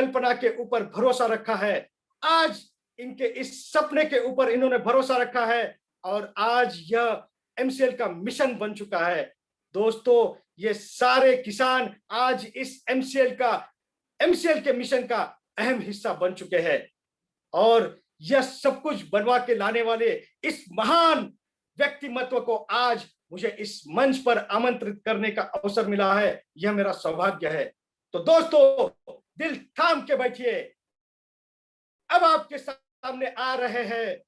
कल्पना के ऊपर भरोसा रखा है, आज इनके इस सपने के ऊपर इन्होंने भरोसा रखा है और आज यह एमसीएल का मिशन बन चुका है। दोस्तों, ये सारे किसान आज इस एमसीएल के मिशन का अहम हिस्सा बन चुके हैं और यह सब कुछ बनवा के लाने वाले इस महान व्यक्तिमत्व को आज मुझे इस मंच पर आमंत्रित करने का अवसर मिला है। यह मेरा सौभाग्य है। तो दोस्तों, दिल थाम के बैठिए। अब आपके सामने आ रहे हैं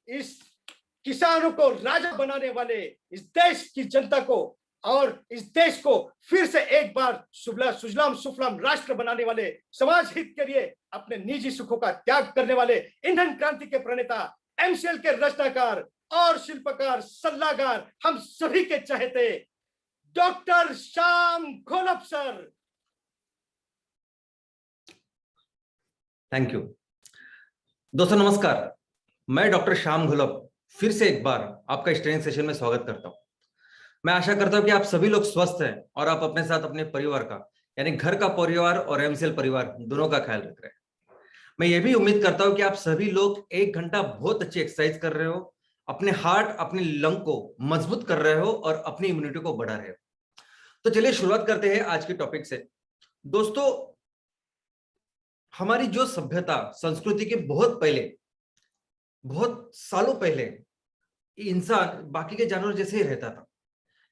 इस किसानों को राजा बनाने वाले, इस देश की जनता को और इस देश को फिर से एक बार सुजलाम सुफलाम राष्ट्र बनाने वाले, समाज हित के लिए अपने निजी सुखों का त्याग करने वाले ईंधन क्रांति के प्रणेता, एमसीएल के रचनाकार और शिल्पकार, सल्लागार, हम सभी के चहेते doctor Shyam Gholap sir. Thank you. दोस्तों नमस्कार, मैं डॉक्टर श्याम घोलप फिर से एक बार आपका इस ट्रेनिंग सेशन में स्वागत करता हूं। मैं आशा करता हूं कि आप सभी लोग स्वस्थ हैं और आप अपने साथ अपने परिवार का, यानी घर का परिवार और एमसीएल परिवार दोनों का ख्याल रख रहे हैं। मैं ये भी उम्मीद करता हूं कि आप सभी लोग 1 घंटा बहुत अच्छी एक्सरसाइज कर रहे हो, अपने हार्ट, अपने लंग को मजबूत कर रहे हो और अपनी इम्यूनिटी को बढ़ा रहे हो। तो चलिए शुरुआत करते हैं आज के टॉपिक से। दोस्तों, हमारी जो सभ्यता, संस्कृति के बहुत पहले, बहुत सालों पहले इंसान बाकी के जानवर जैसे ही रहता था,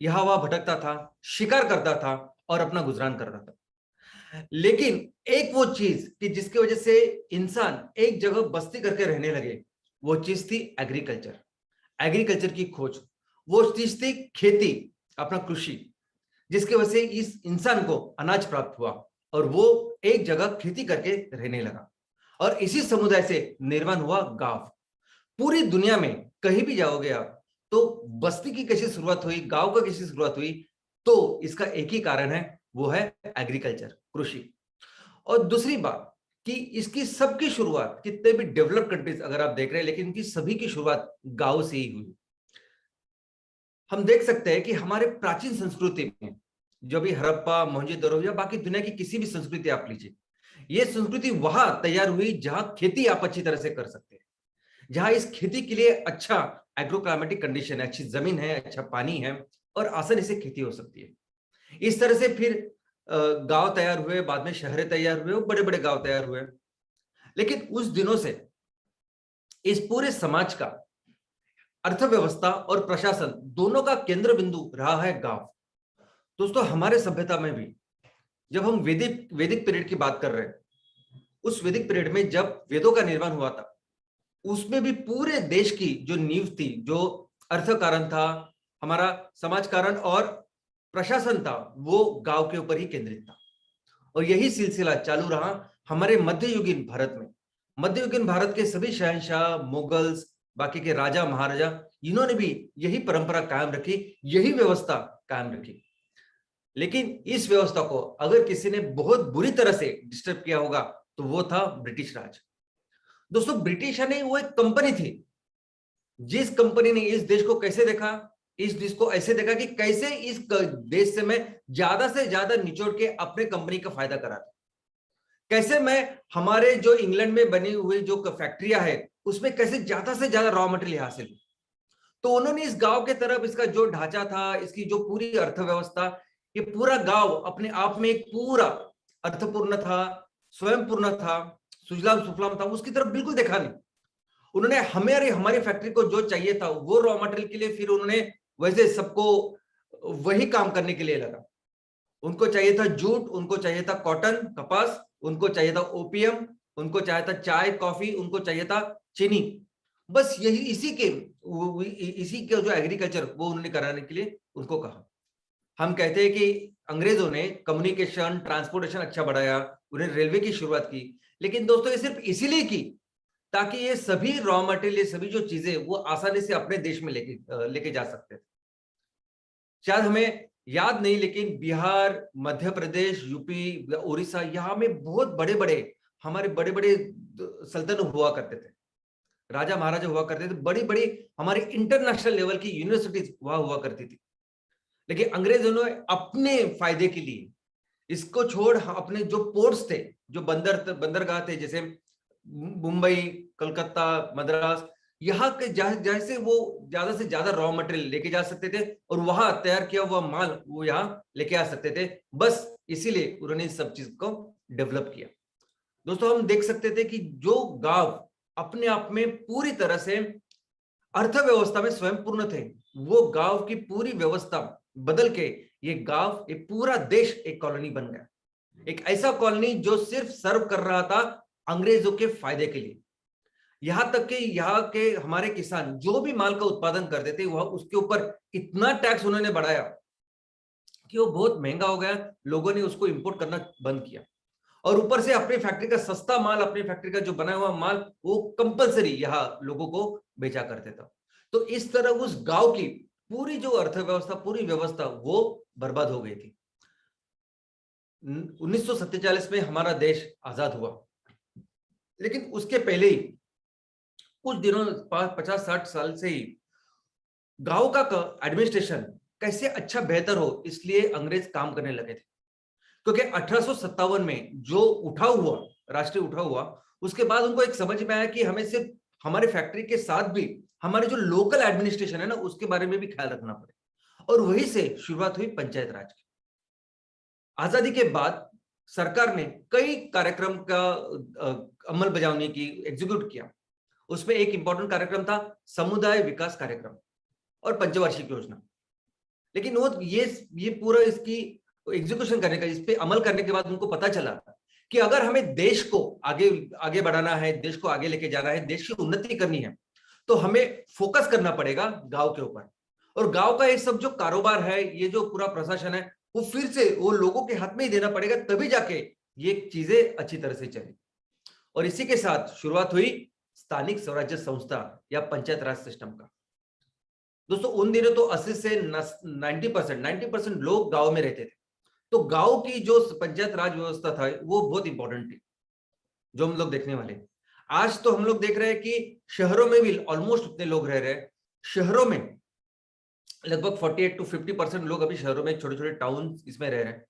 यहां वहां भटकता था, शिकार करता था और अपना गुजरान करता था। लेकिन एक वो चीज कि जिसकी वजह से इंसान एक जगह बस्ती करके रहने लगे, वो चीज थी एग्रीकल्चर। एग्रीकल्चर की खोज, वो चीज थी खेती, अपना कृषि, जिसकी वजह से इस इंसान को अनाज प्राप्त हुआ और वो एक जगह खेती करके रहने लगा और इसी समुदाय से निर्माण हुआ गांव। पूरी दुनिया में कहीं भी जाओगे आप तो बस्ती की कैसी शुरुआत हुई, गांव का कैसी शुरुआत हुई, तो इसका एक ही कारण है, वो है एग्रीकल्चर, कृषि। और दूसरी बात कि इसकी सबकी शुरुआत, कितने भी डेवलप कंट्रीज अगर आप देख रहे हैं, लेकिन इनकी सभी की शुरुआत गांव से ही हुई। हम देख सकते हैं कि हमारे प्राचीन संस्कृति में, जो भी हड़प्पा, मोहनजोदड़ो या बाकी दुनिया की किसी भी संस्कृति आप लीजिए, ये संस्कृति वहां तैयार हुई जहां खेती आप अच्छी तरह से कर सकते हैं, जहां इस खेती के लिए अच्छा एग्रोक्लाइमेटिक कंडीशन है, अच्छी जमीन है, अच्छा पानी है और आसानी से खेती हो सकती है। इस तरह से फिर गांव तैयार हुए, बाद में शहरें तैयार हुए, बड़े बड़े गांव तैयार हुए। लेकिन उस दिनों से इस पूरे समाज का अर्थव्यवस्था और प्रशासन दोनों का केंद्र बिंदु रहा है गांव। दोस्तों, हमारे सभ्यता में भी जब हम वैदिक पीरियड की बात कर रहे हैं, उस वैदिक पीरियड में जब वेदों का निर्माण हुआ था, उसमें भी पूरे देश की जो नींव थी, जो अर्थ कारण था, हमारा समाज कारण और प्रशासन था, वो गांव के ऊपर ही केंद्रित था। और यही सिलसिला चालू रहा हमारे मध्ययुगीन भारत में। मध्ययुगीन भारत के सभी शहंशाह, मुगल्स, बाकी के राजा महाराजा, इन्होंने भी यही परंपरा कायम रखी, यही व्यवस्था कायम रखी। लेकिन इस व्यवस्था को अगर किसी ने बहुत बुरी तरह से डिस्टर्ब किया होगा तो वो था ब्रिटिश राज। दोस्तों, ब्रिटिश ने वो एक कंपनी थी, जिस कंपनी ने इस देश को कैसे देखा, इस देश को ऐसे देखा कि कैसे इस देश से मैं ज्यादा से ज्यादा निचोड़ के अपने कंपनी का फायदा करा था, कैसे मैं हमारे जो इंग्लैंड में बनी हुई जो फैक्ट्रियां है उसमें कैसे ज्यादा से ज्यादा रॉ मटेरियल हासिल हो। तो उन्होंने इस गांव के तरफ, इसका जो ढांचा था, इसकी जो पूरी अर्थव्यवस्था, ये पूरा गांव अपने आप में एक पूरा अर्थपूर्ण था, स्वयंपूर्ण था, सुजलाम सुफलाम था, उसकी तरफ बिल्कुल देखा नहीं। उन्होंने हमारी फैक्ट्री को जो चाहिए था वो रॉ मटेरियल के लिए, फिर उन्होंने वैसे सबको वही काम करने के लिए लगा। उनको चाहिए था जूट, उनको चाहिए था कॉटन, कपास, उनको चाहिए था ओपियम, उनको चाहिए था चाय, कॉफी, उनको चाहिए था चीनी। बस यही इसी के जो एग्रीकल्चर वो उन्होंने कराने के लिए उनको कहा। हम कहते हैं कि अंग्रेजों ने कम्युनिकेशन, ट्रांसपोर्टेशन अच्छा बढ़ाया, उन्हें रेलवे की शुरुआत की। लेकिन दोस्तों, ये सिर्फ इसीलिए की ताकि ये सभी रॉ मटेरियल, ये सभी जो चीजें वो आसानी से अपने देश में लेके जा सकते थे। शायद हमें याद नहीं, लेकिन बिहार, मध्य प्रदेश, यूपी, उड़ीसा, यहाँ में बहुत बड़े बड़े हमारे बड़े बड़े सल्तनत हुआ करते थे, राजा महाराजा हुआ करते थे, बड़ी बड़ी हमारी इंटरनेशनल लेवल की यूनिवर्सिटीज वहां हुआ करती थी। लेकिन अंग्रेजों ने अपने फायदे के लिए इसको छोड़ अपने जो पोर्ट्स थे जो बंदरगाह थे, जैसे मुंबई, कलकत्ता, मद्रास, यहाँ के जहाँ से वो ज्यादा से ज्यादा रॉ मटेरियल लेके जा सकते थे और वहां तैयार किया हुआ माल वो यहाँ लेके आ सकते थे। बस इसीलिए उन्होंने इस सब चीज को डेवलप किया। दोस्तों हम देख सकते थे कि जो गांव अपने आप में पूरी तरह से अर्थव्यवस्था में स्वयं पूर्ण थे, वो गांव की पूरी व्यवस्था बदल के ये गांव, एक पूरा देश एक कॉलोनी बन गया। एक ऐसा कॉलोनी जो सिर्फ सर्व कर रहा था अंग्रेजों के फायदे के लिए। यहां तक कि यहाँ के हमारे किसान जो भी माल का उत्पादन करते थे वह उसके ऊपर इतना टैक्स उन्होंने बढ़ाया कि वो बहुत महंगा हो गया। लोगों ने उसको इंपोर्ट करना बंद किया और ऊपर से अपनी फैक्ट्री का सस्ता माल, अपनी फैक्ट्री का जो बना हुआ माल वो कंपलसरी यहाँ लोगों को बेचा करते थे। तो इस तरह उस गांव की पूरी जो अर्थव्यवस्था, पूरी व्यवस्था वो बर्बाद हो गई थी। 1947 में हमारा देश आजाद हुआ, लेकिन उसके पहले ही कुछ दिनों 50-60 साल से ही गांव का एडमिनिस्ट्रेशन कैसे अच्छा बेहतर हो, इसलिए अंग्रेज काम करने लगे थे। क्योंकि 1857 में जो उठाव हुआ, राष्ट्रीय उठाव हुआ, उसके बाद उनको एक समझ में आया कि हमें सिर्फ हमारे फैक्ट्री के साथ भी हमारे जो लोकल एडमिनिस्ट्रेशन है ना, उसके बारे में भी ख्याल रखना पड़े। और वहीं से शुरुआत हुई पंचायत राज की। आजादी के बाद सरकार ने कई कार्यक्रम का अमल बजावनी की, एग्जीक्यूट किया। उसमें एक इंपॉर्टेंट कार्यक्रम था समुदाय विकास कार्यक्रम और पंचवार्षिक योजना। लेकिन वो ये पूरा इसकी एग्जीक्यूशन करने का, इस पे अमल करने के बाद उनको पता चला कि अगर हमें देश को आगे आगे बढ़ाना है, देश को आगे लेके जाना है, देश की उन्नति करनी है, तो हमें फोकस करना पड़ेगा गांव के ऊपर। और गांव का ये सब जो कारोबार है, ये जो पूरा प्रशासन है, वो फिर से वो लोगों के हाथ में ही देना पड़ेगा, तभी जाके ये चीजें अच्छी तरह से चली। और इसी के साथ शुरुआत हुई स्थानिक स्वराज्य संस्था या पंचायत राज सिस्टम का। दोस्तों उन दिनों तो 80 से 90% लोग गांव में रहते थे। तो गांव की जो पंचायत राज व्यवस्था था वो बहुत इंपॉर्टेंट थी, जो हम लोग देखने वाले। आज तो हम लोग देख रहे हैं कि शहरों में भी ऑलमोस्ट उतने लोग रह रहे हैं। शहरों में लगभग 48 to 50% लोग अभी शहरों में, छोटे छोटे टाउन इसमें रह रहे हैं।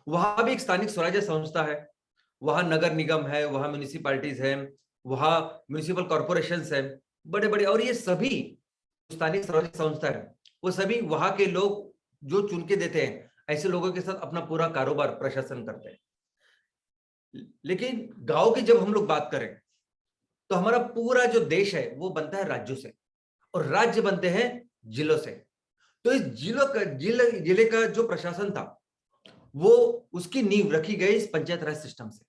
वहां भी एक स्थानिक स्वराज्य संस्था है, वहां नगर निगम है, वहां म्यूनिसिपैलिटीज है, वहां म्यूनिसिपल कॉर्पोरेशन है, बड़े बड़े। और ये सभी स्थानिक स्वराज्य संस्था है, वो सभी वहां के लोग जो चुन के देते हैं, ऐसे लोगों के साथ अपना पूरा कारोबार, प्रशासन करते हैं। लेकिन गांव की जब हम लोग बात करें तो हमारा पूरा जो देश है वो बनता है राज्यों से, और राज्य बनते हैं जिलों से। तो इस जिले का जो प्रशासन था वो, उसकी नींव रखी गई इस पंचायत राज सिस्टम से।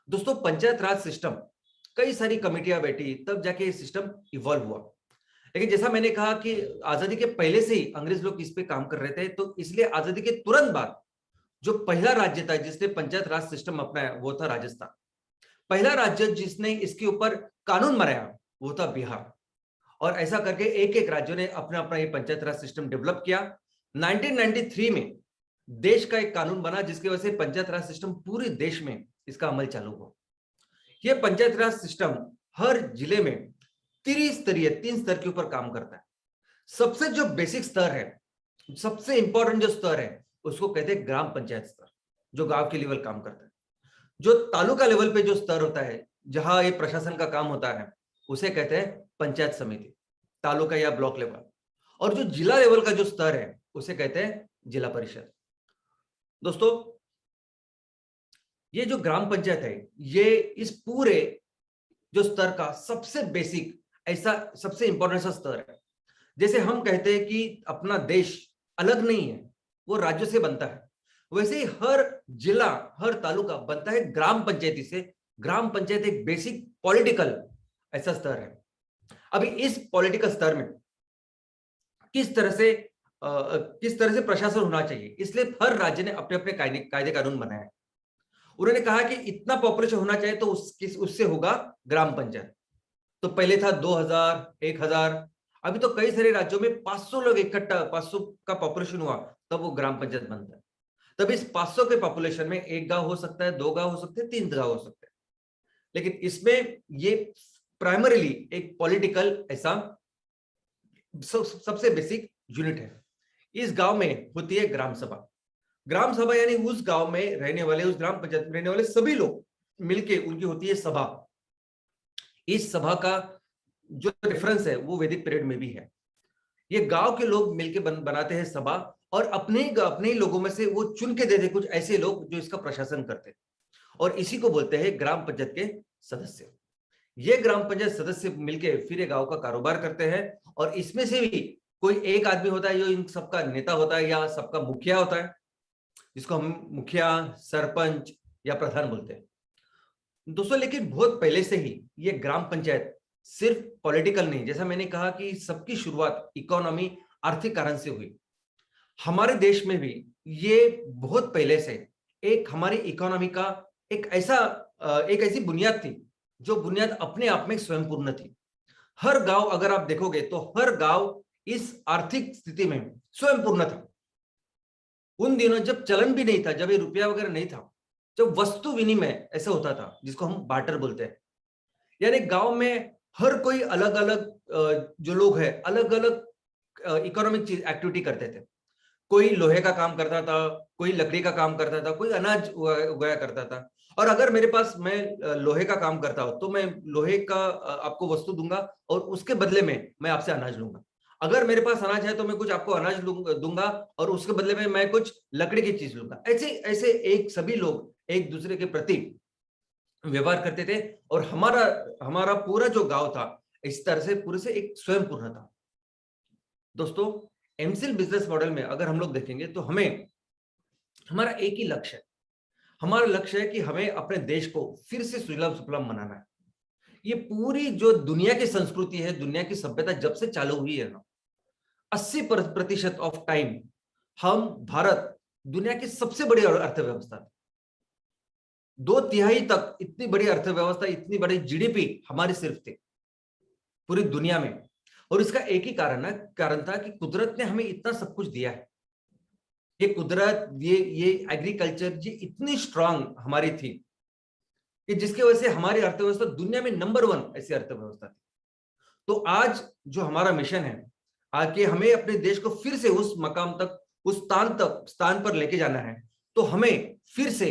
दोस्तों पंचायत राज सिस्टम, कई सारी कमेटियां बैठी, तब जाके ये सिस्टम इवॉल्व हुआ। लेकिन जैसा मैंने कहा कि आजादी के पहले से ही अंग्रेज लोग इस पे काम कर रहे थे, तो इसलिए आजादी के तुरंत बाद जो पहला राज्य था जिसने पंचायत राज सिस्टम अपनाया वो था राजस्थान। पहला राज्य जिसने इसके ऊपर कानून बनाया वो था बिहार। और ऐसा करके एक एक राज्यों ने अपना अपना ये पंचायत राज सिस्टम डेवलप किया। 1993 में देश का एक कानून बना जिसकी वजह से पंचायत राज सिस्टम पूरे देश में इसका अमल चालू हुआ। यह पंचायत राज सिस्टम हर जिले में त्रिस्तरीय, 3 स्तर के ऊपर काम करता है। सबसे जो बेसिक स्तर है, सबसे इंपॉर्टेंट जो स्तर है, उसको कहते हैं ग्राम पंचायत स्तर, जो गांव के लेवल काम करता है। जो तालुका लेवल पे जो स्तर होता है, जहां ये प्रशासन का काम होता है, उसे कहते हैं पंचायत समिति, तालुका या ब्लॉक लेवल। और जो जिला लेवल का जो स्तर है उसे कहते हैं जिला परिषद। दोस्तों ये जो ग्राम पंचायत है, ये इस पूरे जो स्तर का सबसे बेसिक, ऐसा सबसे इंपॉर्टेंट सा स्तर है। जैसे हम कहते हैं कि अपना देश अलग नहीं है, वो राज्यों से बनता है, वैसे ही हर जिला, हर तालुका बनता है ग्राम पंचायती से। ग्राम पंचायत एक बेसिक पॉलिटिकल ऐसा स्तर है। अभी इस पॉलिटिकल स्तर में किस तरह से प्रशासन होना चाहिए, इसलिए हर राज्य ने अपने अपने कायदे कानून बनाए हैं। उन्होंने कहा कि इतना पॉपुलेशन होना चाहिए तो उससे होगा ग्राम पंचायत। तो पहले था 2000, 1000, अभी तो कई सारे राज्यों में 500 लोग इकट्ठा, 500 का पॉपुलेशन हुआ तब वो ग्राम पंचायत बनता है। तब इस 500 के पॉपुलेशन में 1 गांव हो सकता है, 2 गांव हो सकते हैं, 3 गांव हो सकते हैं। लेकिन इसमें ये प्राइमरीली एक पॉलिटिकल ऐसा सबसे बेसिक यूनिट है। इस गांव में होती है ग्राम सभा। ग्राम सभा यानी उस गांव में रहने वाले, उस ग्राम पंचायत में रहने वाले सभी लोग मिलके उनकी होती है सभा। इस सभा का जो रेफरेंस है वो वैदिक पीरियड में भी है। ये गांव के लोग मिलके बनाते हैं सभा, और अपने ही लोगों में से वो चुन के देते कुछ ऐसे लोग जो इसका प्रशासन करते हैं, और इसी को बोलते हैं ग्राम पंचायत के सदस्य। ये ग्राम पंचायत सदस्य मिलके फिर ये गांव का कारोबार करते हैं, और इसमें से भी कोई एक आदमी होता है जो इन सबका नेता होता है या सबका मुखिया होता है, जिसको हम मुखिया, सरपंच या प्रधान बोलते हैं। दोस्तों लेकिन बहुत पहले से ही ये ग्राम पंचायत सिर्फ पॉलिटिकल नहीं, जैसा मैंने कहा कि सबकी शुरुआत इकोनॉमी, आर्थिक कारण से हुई। हमारे देश में भी ये बहुत पहले से एक हमारी इकोनॉमी का एक ऐसी बुनियाद थी जो बुनियाद अपने आप में स्वयंपूर्ण थी। हर गांव अगर आप देखोगे तो हर गांव इस आर्थिक स्थिति में स्वयंपूर्ण था। उन दिनों जब चलन भी नहीं था, जब ये रुपया वगैरह नहीं था, जब वस्तु विनिमय ऐसा होता था जिसको हम बार्टर बोलते हैं, यानी गांव में हर कोई अलग अलग जो लोग हैं अलग अलग इकोनॉमिक एक्टिविटी करते थे। कोई लोहे का काम करता था, कोई लकड़ी का काम करता था, कोई अनाज उगाया करता था। और अगर मेरे पास मैं लोहे का काम करता हूं तो मैं लोहे का आपको वस्तु दूंगा और उसके बदले में मैं आपसे अनाज लूंगा। अगर मेरे पास अनाज है तो मैं कुछ आपको अनाज दूंगा और उसके बदले में मैं कुछ लकड़ी की चीज लूंगा। ऐसे ऐसे एक सभी लोग एक दूसरे के प्रति व्यवहार करते थे, और हमारा पूरा जो गांव था इस तरह से पूरे से एक स्वयंपूर्ण था। दोस्तों एमसीएल बिजनेस मॉडल में अगर हम लोग देखेंगे तो हमारा एक ही लक्ष्य है। हमारा लक्ष्य है कि हमें अपने देश को फिर से सुजलाम सुफलाम बनाना है। ये पूरी जो दुनिया की संस्कृति है, दुनिया की सभ्यता जब से चालू हुई है ना, 80% ऑफ टाइम हम भारत दुनिया की सबसे बड़ी अर्थव्यवस्था थी। 2/3 तक इतनी बड़ी अर्थव्यवस्था, इतनी बड़ी जीडीपी हमारी सिर्फ थी पूरी दुनिया में। और इसका एक ही कारण था कि कुदरत ने हमें इतना सब कुछ दिया है। ये कुदरत, ये एग्रीकल्चर, ये इतनी स्ट्रांग हमारी थी कि जिसकी वजह से हमारी अर्थव्यवस्था दुनिया में नंबर 1 ऐसी अर्थव्यवस्था थी। तो आज जो हमारा मिशन है, आके हमें अपने देश को फिर से उस मकाम तक, उस स्थान पर लेके जाना है, तो हमें फिर से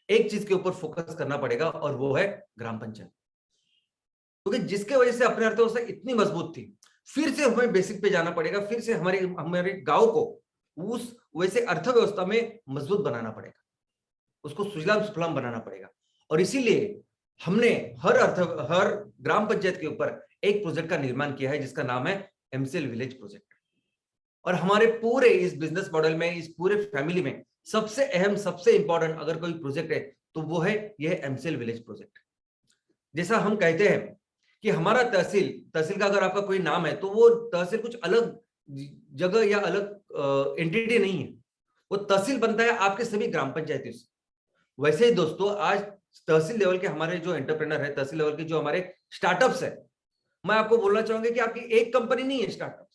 एक चीज के ऊपर फोकस करना पड़ेगा, और वो है ग्राम पंचायत। क्योंकि जिसके वजह से अपनी अर्थव्यवस्था इतनी मजबूत थी, फिर से हमें बेसिक पे जाना पड़ेगा, फिर से हमारे गांव को उस वैसे अर्थव्यवस्था में मजबूत बनाना पड़ेगा, उसको सुजलाम सुफलाम बनाना पड़ेगा। और इसीलिए हमने हर ग्राम पंचायत के ऊपर एक प्रोजेक्ट का निर्माण किया है जिसका नाम है एमसीएल विलेज प्रोजेक्ट। और हमारे पूरे इस बिजनेस मॉडल में, इस पूरे फैमिली में सबसे अहम, सबसे इंपॉर्टेंट अगर कोई प्रोजेक्ट है तो वो है यह एमसीएल विलेज प्रोजेक्ट। जैसा हम कहते हैं कि हमारा तहसील का अगर आपका कोई नाम है तो वो तहसील कुछ अलग जगह या अलग एंटिटी नहीं है, वो तहसील बनता है आपके सभी ग्राम पंचायतों से। वैसे ही दोस्तों आज तहसील लेवल के हमारे जो एंटरप्रेनर है, तहसील लेवल के जो हमारे स्टार्टअप्स है, मैं आपको बोलना चाहूंगा कि आपकी एक कंपनी नहीं है स्टार्टअप।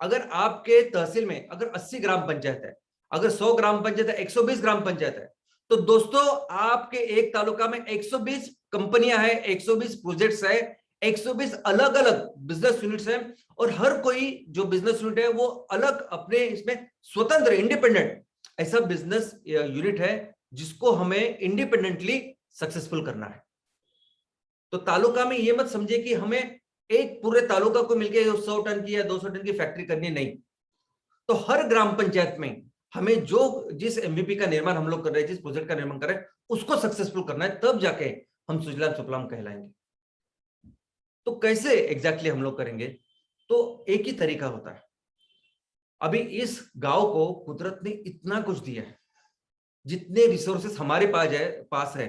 अगर आपके तहसील में अगर 80 ग्राम पंचायत है, अगर 100 ग्राम पंचायत है, 120 ग्राम पंचायत है, तो दोस्तों आपके एक तालुका में 120 कंपनियां हैं, 120 प्रोजेक्ट्स है, 120 अलग अलग बिजनेस यूनिट्स हैं, और हर कोई जो बिजनेस यूनिट है वो अलग अपने इसमें स्वतंत्र, इंडिपेंडेंट ऐसा बिजनेस यूनिट है जिसको हमें इंडिपेंडेंटली सक्सेसफुल करना है। तो तालुका में ये मत समझिए कि हमें एक पूरे तालुका को मिलकर 100 टन की या 200 टन की फैक्ट्री करनी, नहीं। तो हर ग्राम पंचायत में हमें जिस एमवीपी का निर्माण हम लोग कर रहे हैं, जिस प्रोजेक्ट का निर्माण कर रहे हैं, उसको सक्सेसफुल करना है, तब जाके हम सुजलाम सुफलाम कहलाएंगे। तो कैसे एग्जैक्टली हम लोग करेंगे? तो एक ही तरीका होता है। अभी इस गांव को कुदरत ने इतना कुछ दिया है, जितने रिसोर्सेस हमारे पास है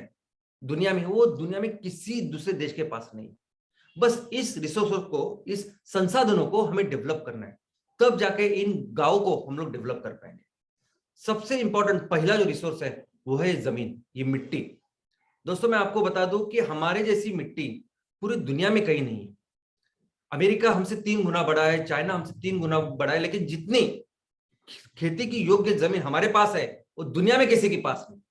दुनिया में, वो दुनिया में किसी दूसरे देश के पास नहीं। बस इस रिसोर्स को, इस संसाधनों को हमें डेवलप करना है, तब जाके इन गांव को हम लोग डेवलप कर पाएंगे। सबसे इंपॉर्टेंट पहला जो रिसोर्स है वो है जमीन, ये मिट्टी। दोस्तों मैं आपको बता दूं कि हमारे जैसी मिट्टी पूरी दुनिया में कहीं नहीं है। अमेरिका हमसे 3 गुना बड़ा है, चाइना हमसे 3 गुना बड़ा है, लेकिन जितनी खेती की योग्य जमीन हमारे पास है वो दुनिया में किसी के पास नहीं।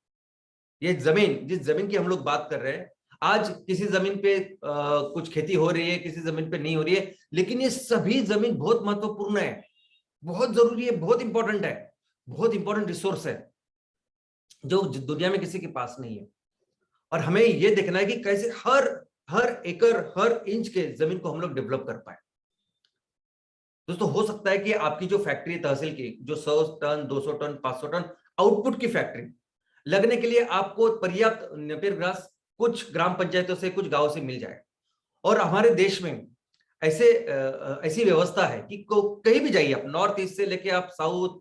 ये जमीन, जिस जमीन की हम लोग बात कर रहे हैं, आज किसी जमीन पे कुछ खेती हो रही है, किसी जमीन पे नहीं हो रही है, लेकिन ये सभी जमीन बहुत महत्वपूर्ण है, बहुत जरूरी है, बहुत इंपॉर्टेंट है, बहुत इंपॉर्टेंट रिसोर्स है जो दुनिया में किसी के पास नहीं है। और हमें ये देखना है कि कैसे हर हर एकड़ हर इंच के जमीन को हम लोग डेवलप कर पाए। दोस्तों हो सकता है कि आपकी जो फैक्ट्री तहसील की जो 100 टन 200 टन 500 टन आउटपुट की फैक्ट्री लगने के लिए आपको पर्याप्त नेपियर ग्रास कुछ ग्राम पंचायतों से कुछ गांवों से मिल जाए। और हमारे देश में ऐसी व्यवस्था है कि कहीं भी जाइए, आप नॉर्थ ईस्ट से लेके आप साउथ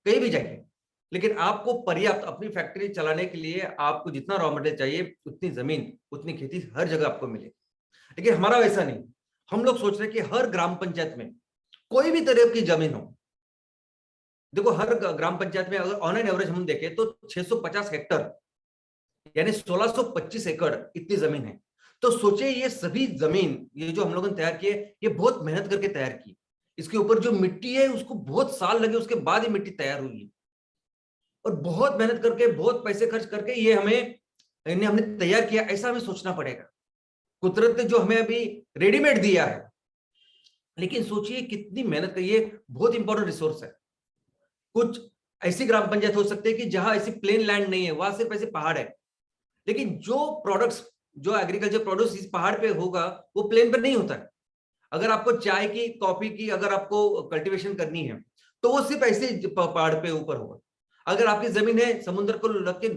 कहीं भी जाइए, लेकिन आपको पर्याप्त अपनी फैक्ट्री चलाने के लिए आपको जितना रॉ मटेरियल चाहिए उतनी जमीन उतनी खेती हर जगह आपको मिले। लेकिन हमारा वैसा नहीं, हम लोग सोच रहे हैं कि हर ग्राम पंचायत में कोई भी तरह की जमीन हो। देखो हर ग्राम पंचायत में अगर ऑन एन एवरेज हम देखें तो 650 हेक्टर यानी 1625 एकड़ इतनी जमीन है। तो सोचिए ये सभी जमीन ये जो हम लोगों ने तैयार किए, ये बहुत मेहनत करके तैयार की। इसके ऊपर जो मिट्टी है उसको बहुत साल लगे, उसके बाद ये मिट्टी तैयार हुई है। और बहुत मेहनत करके बहुत पैसे खर्च करके ये हमने तैयार किया, ऐसा हमें सोचना पड़ेगा। कुदरत ने जो हमें अभी रेडीमेड दिया है, लेकिन सोचिए कितनी मेहनत करी, ये बहुत इंपॉर्टेंट रिसोर्स है। कुछ ऐसी ग्राम पंचायत हो सकती है कि जहां ऐसी प्लेन लैंड नहीं है, वहां सिर्फ ऐसे पहाड़ है, लेकिन जो प्रोडक्ट्स जो एग्रीकल्चर प्रोड्यूस इस पहाड़ पे होगा वो प्लेन पर नहीं होता है। अगर आपको चाय की कॉफी की अगर आपको कल्टीवेशन करनी है तो वो सिर्फ ऐसे पहाड़ पे ऊपर होगा। अगर आपकी जमीन है समुद्र को लग के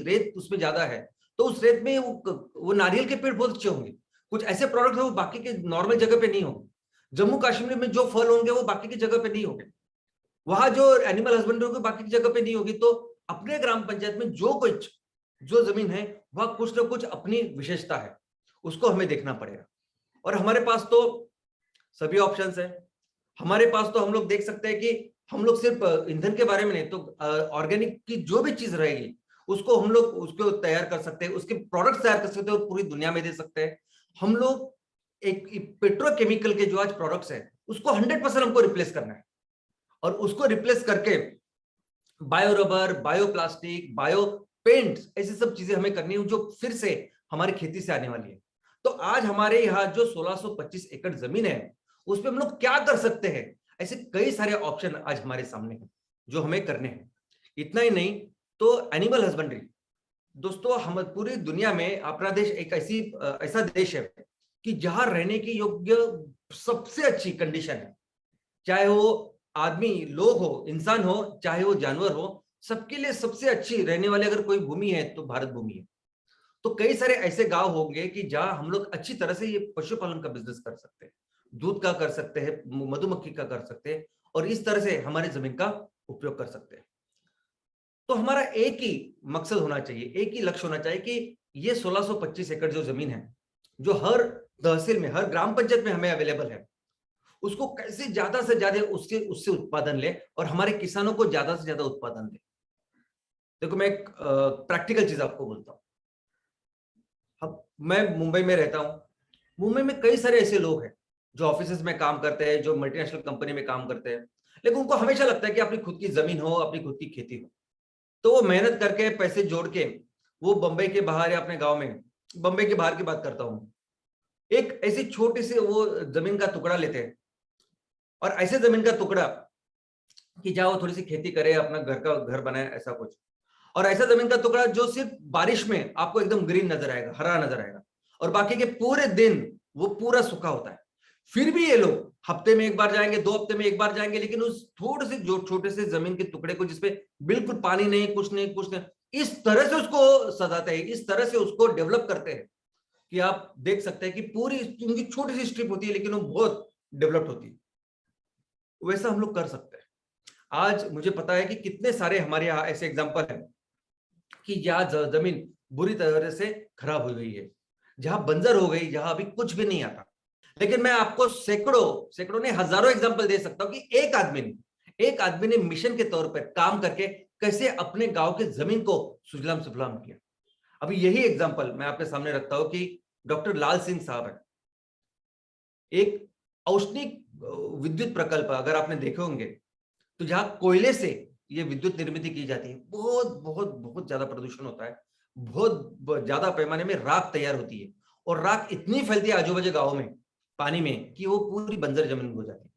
रेत उसमें ज्यादा है तो उस रेत में वो नारियल के पेड़ बहुत अच्छे होंगे। कुछ ऐसे प्रोडक्ट है वो बाकी के नॉर्मल जगह पे नहीं होंगे। जम्मू कश्मीर में जो फल होंगे वो बाकी की जगह पे नहीं होंगे। वहां जो एनिमल हस्बेंड्री होगी बाकी की जगह पे नहीं होगी। तो अपने ग्राम पंचायत में जो जमीन है वह कुछ ना कुछ अपनी विशेषता है, उसको हमें देखना पड़ेगा। और हमारे पास तो सभी ऑप्शंस है। हमारे पास तो हम लोग देख सकते हैं कि हम लोग सिर्फ ईंधन के बारे में नहीं तो ऑर्गेनिक की जो भी चीज रहेगी उसको हम लोग उसको तैयार कर सकते हैं, उसके प्रोडक्ट्स तैयार कर सकते हैं और पूरी दुनिया में दे सकते हैं। हम लोग एक पेट्रोकेमिकल के जो आज प्रोडक्ट्स है उसको 100% हमको रिप्लेस करना है। और उसको रिप्लेस करके bio rubber, bio plastic, bio paint, ऐसी सब चीजें हमें करनी है जो फिर से हमारी खेती से आने वाली है। तो आज हमारे यहाँ जो 1625 एकड़ जमीन है उस पर हम लोग क्या कर सकते हैं, ऐसे कई सारे ऑप्शन आज हमारे सामने हैं जो हमें करने हैं। इतना ही नहीं तो एनिमल हस्बेंड्री, दोस्तों हम पूरी दुनिया में अपना देश एक ऐसा देश है कि जहां रहने की योग्य सबसे अच्छी कंडीशन है। चाहे वो आदमी लोग हो, इंसान हो, चाहे वो जानवर हो, सबके लिए सबसे अच्छी रहने वाली अगर कोई भूमि है तो भारत भूमि है। तो कई सारे ऐसे गांव होंगे कि जहां हम लोग अच्छी तरह से ये पशुपालन का बिजनेस कर सकते हैं, दूध का कर सकते हैं, मधुमक्खी का कर सकते हैं और इस तरह से हमारी जमीन का उपयोग कर सकते हैं। तो हमारा एक ही मकसद होना चाहिए, एक ही लक्ष्य होना चाहिए कि ये 1625 एकड़ जो जमीन है जो हर तहसील में हर ग्राम पंचायत में हमें अवेलेबल है, उसको कैसे ज्यादा से ज्यादा उससे उत्पादन ले और हमारे किसानों को ज्यादा से ज्यादा उत्पादन दे। देखो मैं एक प्रैक्टिकल चीज आपको बोलता हूँ। अब मैं मुंबई में रहता हूँ, मुंबई में कई सारे ऐसे लोग हैं जो ऑफिस में काम करते हैं, जो मल्टीनेशनल कंपनी में काम करते हैं, लेकिन उनको हमेशा लगता है कि अपनी खुद की जमीन हो, अपनी खुद की खेती हो। तो वो मेहनत करके पैसे जोड़ के वो बंबई के बाहर या अपने गांव में, बंबई के बाहर की बात करता हूँ, एक ऐसी छोटी सी वो जमीन का टुकड़ा लेते हैं और ऐसे जमीन का टुकड़ा कि जहां वो थोड़ी सी खेती करे, अपना घर बनाए, ऐसा कुछ। और ऐसा जमीन का टुकड़ा जो सिर्फ बारिश में आपको एकदम ग्रीन नजर आएगा, हरा नजर आएगा, और बाकी के पूरे दिन वो पूरा सूखा होता है। फिर भी ये लोग हफ्ते में एक बार जाएंगे, 2 हफ्ते में एक बार जाएंगे, लेकिन उस थोड़े से जो छोटे से जमीन के टुकड़े को जिसपे बिल्कुल पानी नहीं, कुछ नहीं, इस तरह से उसको सजाते हैं, इस तरह से उसको डेवलप करते हैं कि आप देख सकते हैं कि पूरी उनकी छोटी सी स्ट्रिप होती है लेकिन वो बहुत डेवलप्ड होती है। वैसा हम लोग कर सकते हैं। आज मुझे पता है कि कितने सारे हमारे यहाँ ऐसे एग्जाम्पल हैं कि जहाँ जमीन बुरी तरह से खराब हो गई है, जहां बंजर हो गई, जहां अभी कुछ भी नहीं आता। लेकिन मैं आपको सैकड़ों ने हजारों एग्जांपल दे सकता हूं कि एक आदमी ने मिशन के तौर पर काम करके कैसे अपने गांव के जमीन को सुजलाम सुफलाम किया। अभी यही एग्जांपल मैं आपके सामने रखता हूं कि डॉक्टर लाल सिंह साहब है, एक औष्णिक विद्युत प्रकल्प, अगर आपने देखे होंगे तो जहां कोयले से ये विद्युत निर्मित की जाती है, बहुत बहुत बहुत ज्यादा प्रदूषण होता है, बहुत ज्यादा पैमाने में राख तैयार होती है और राख इतनी फैलती है आजू बाजू गाँव में पानी में कि वो पूरी बंजर जमीन हो जाती है।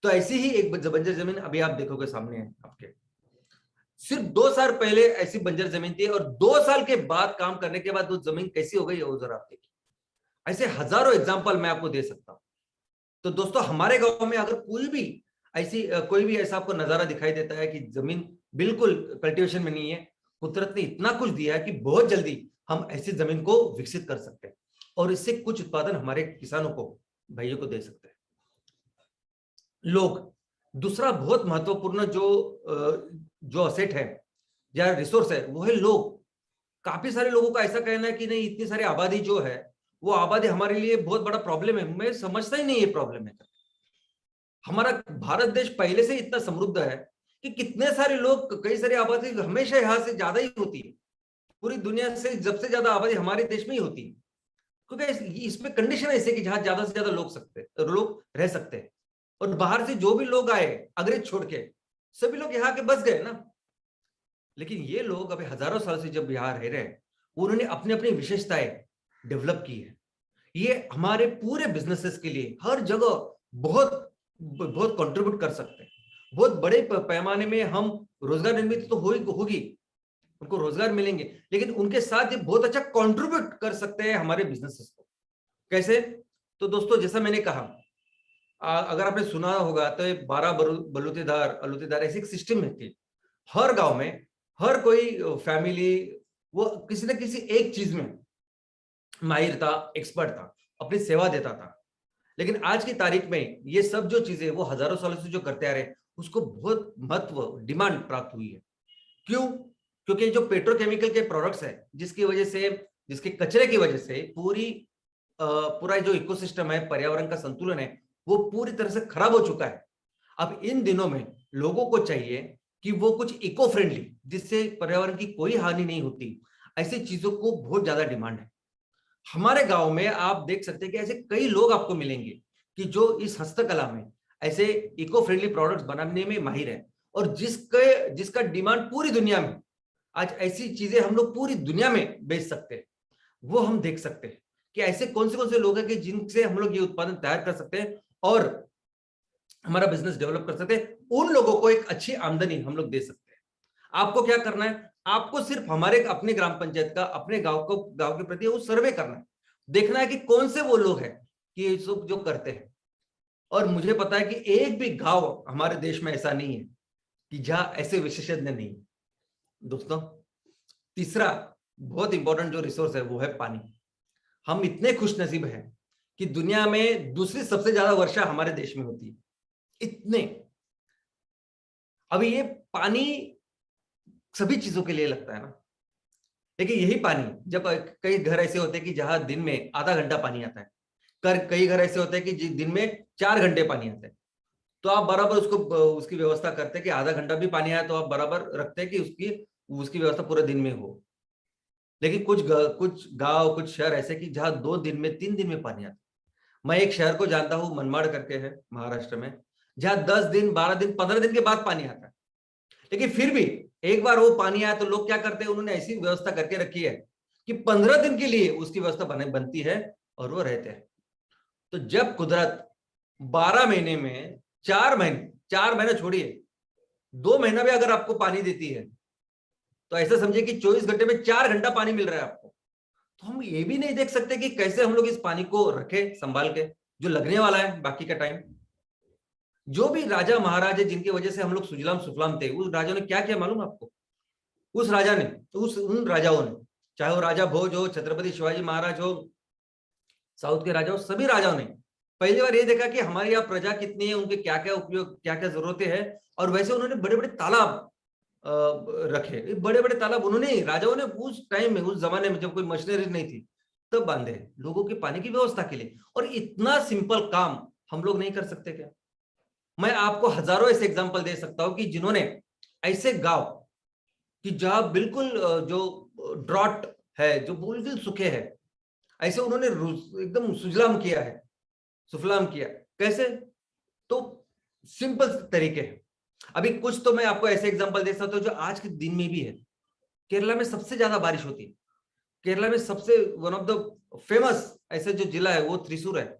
तो ऐसी ही एक बंजर जमीन अभी आप देखोगे सामने है आपके। सिर्फ 2 साल पहले ऐसी बंजर जमीन थी और 2 साल के बाद काम करने के बाद वो जमीन कैसी हो गई वो जरा आप देखिए। ऐसे हजारों एग्जाम्पल मैं आपको दे सकता हूं। तो दोस्तों हमारे गांव में अगर कोई भी ऐसा आपको नजारा दिखाई देता है कि जमीन बिल्कुल कल्टीवेशन में नहीं है, कुदरत ने इतना कुछ दिया है कि बहुत जल्दी हम ऐसी जमीन को विकसित कर सकते हैं और इससे कुछ उत्पादन हमारे किसानों को, भाइयों को दे सकते हैं। लोग, दूसरा बहुत महत्वपूर्ण जो असेट है या रिसोर्स है वो है लोग। काफी सारे लोगों का ऐसा कहना है कि नहीं, इतनी सारी आबादी जो है वो आबादी हमारे लिए बहुत बड़ा प्रॉब्लम है। मैं समझता ही नहीं ये प्रॉब्लम है। हमारा भारत देश पहले से इतना समृद्ध है कि कितने सारे लोग, कई सारी आबादी हमेशा यहाँ से ज्यादा ही होती है। पूरी दुनिया से सबसे ज्यादा आबादी हमारे देश में ही होती है, क्योंकि इसमें कंडीशन ऐसे कि जहां ज्यादा से ज्यादा लोग रह सकते हैं। और बाहर से जो भी लोग आए अंग्रेज छोड़ के, सभी लोग यहाँ के बस गए ना। लेकिन ये लोग अभी हजारों साल से जब यहाँ रह रहे हैं, उन्होंने अपनी अपनी विशेषताएं डेवलप की है। ये हमारे पूरे बिजनेसेस के लिए हर जगह बहुत बहुत कंट्रीब्यूट कर सकते हैं। बहुत बड़े पैमाने में हम रोजगार निर्मित तो होगी, उनको रोजगार मिलेंगे, लेकिन उनके साथ ये बहुत अच्छा कंट्रीब्यूट कर सकते हैं हमारे बिजनेसेस को। कैसे? तो दोस्तों जैसा मैंने कहा, अगर आपने सुना होगा तो 12 बलूतेदार ऐसी एक सिस्टम थी। हर गांव में हर कोई फैमिली वो किसी न किसी एक चीज में माहिर था, एक्सपर्ट था, अपनी सेवा देता था। लेकिन आज की तारीख में ये सब जो चीजें वो हजारों सालों से जो करते आ रहे हैं, उसको बहुत महत्व, डिमांड प्राप्त हुई है। क्यों? क्योंकि जो पेट्रोकेमिकल के प्रोडक्ट्स है, जिसके कचरे की वजह से पूरा जो इकोसिस्टम है, पर्यावरण का संतुलन है, वो पूरी तरह से खराब हो चुका है। अब इन दिनों में लोगों को चाहिए कि वो कुछ इको फ्रेंडली, जिससे पर्यावरण की कोई हानि नहीं होती, ऐसी चीजों को बहुत ज्यादा डिमांड है। हमारे गांव में आप देख सकते हैं कि ऐसे कई लोग आपको मिलेंगे कि जो इस हस्तकला में ऐसे इको फ्रेंडली प्रोडक्ट्स बनाने में माहिर है, और जिसका डिमांड पूरी दुनिया में, आज ऐसी चीजें हम लोग पूरी दुनिया में बेच सकते हैं। वो हम देख सकते हैं कि ऐसे कौन से लोग हैं कि जिनसे हम लोग ये उत्पादन तैयार कर सकते हैं और हमारा बिजनेस डेवलप कर सकते हैं। उन लोगों को एक अच्छी आमदनी हम लोग दे सकते हैं। आपको क्या करना है? आपको सिर्फ हमारे अपने ग्राम पंचायत का, अपने गांव के प्रति वो सर्वे करना है, देखना है कि कौन से वो लोग हैं कि ये सब जो करते हैं। और मुझे पता है कि एक भी गांव हमारे देश में ऐसा नहीं है कि जहां ऐसे विशेषज्ञ नहीं। दोस्तों, तीसरा बहुत इंपॉर्टेंट जो रिसोर्स है वो है पानी। हम इतने खुश नसीब हैं कि दुनिया में दूसरी सबसे ज्यादा वर्षा हमारे देश में होती है। इतने, अभी ये पानी सभी चीजों के लिए लगता है ना, लेकिन यही पानी, जब कई घर ऐसे होते हैं कि जहां दिन में आधा घंटा पानी आता है, कई घर ऐसे होते हैं कि दिन में 4 घंटे पानी आता है, तो आप बराबर उसकी व्यवस्था करते हैं कि आधा घंटा भी पानी आया तो आप बराबर रखते हैं कि उसकी व्यवस्था पूरे दिन में हो। लेकिन कुछ गांव, कुछ शहर ऐसे कि जहां 2 दिन में, 3 दिन में पानी आता है। मैं एक शहर को जानता हूं, मनमाड़ करके है महाराष्ट्र में, जहां 10 दिन, 12 दिन, 15 दिन के बाद पानी आता है। लेकिन फिर भी एक बार वो पानी आया तो लोग क्या करते हैं, उन्होंने ऐसी व्यवस्था करके रखी है कि 15 दिन के लिए उसकी व्यवस्था बनती है और वो रहते हैं। तो जब कुदरत 12 महीने में 4 महीने छोड़िए, 2 महीना भी अगर आपको पानी देती है, तो ऐसा समझिए कि 24 घंटे में 4 घंटा पानी मिल रहा है आपको। तो हम ये भी नहीं देख सकते कि कैसे हम लोग इस पानी को रखें संभाल के, जो लगने वाला है बाकी का टाइम। जो भी राजा महाराजे जिनकी वजह से हम लोग सुजलाम सुफलाम थे, उस राजा ने क्या किया मालूम आपको? उन राजाओं ने, चाहे वो राजा भोज हो, छत्रपति शिवाजी महाराज हो, साउथ के राजा हो, सभी राजाओं ने पहली बार ये देखा कि हमारी यहाँ प्रजा कितनी है, उनके क्या क्या उपयोग, क्या क्या जरूरतें हैं, और वैसे उन्होंने बड़े बड़े तालाब रखे। बड़े बड़े तालाब उन्होंने, राजाओं ने उस टाइम में, उस जमाने में जब कोई मशीनरी नहीं थी, तब बांधे लोगों के पानी की व्यवस्था के लिए। और इतना सिंपल काम हम लोग नहीं कर सकते क्या? मैं आपको हजारों ऐसे एग्जांपल दे सकता हूं कि जिन्होंने ऐसे गांव कि जहां बिल्कुल जो ड्रॉट है, जो बिल्कुल सूखे है, ऐसे उन्होंने एकदम सुजलाम किया है, सुफलाम किया। कैसे? तो सिंपल तरीके हैं। अभी कुछ तो मैं आपको ऐसे एग्जांपल दे सकता हूं जो आज के दिन में भी है। केरला में सबसे ज्यादा बारिश होती है। केरला में सबसे वन ऑफ द फेमस ऐसे जो जिला है वो त्रिशूर है।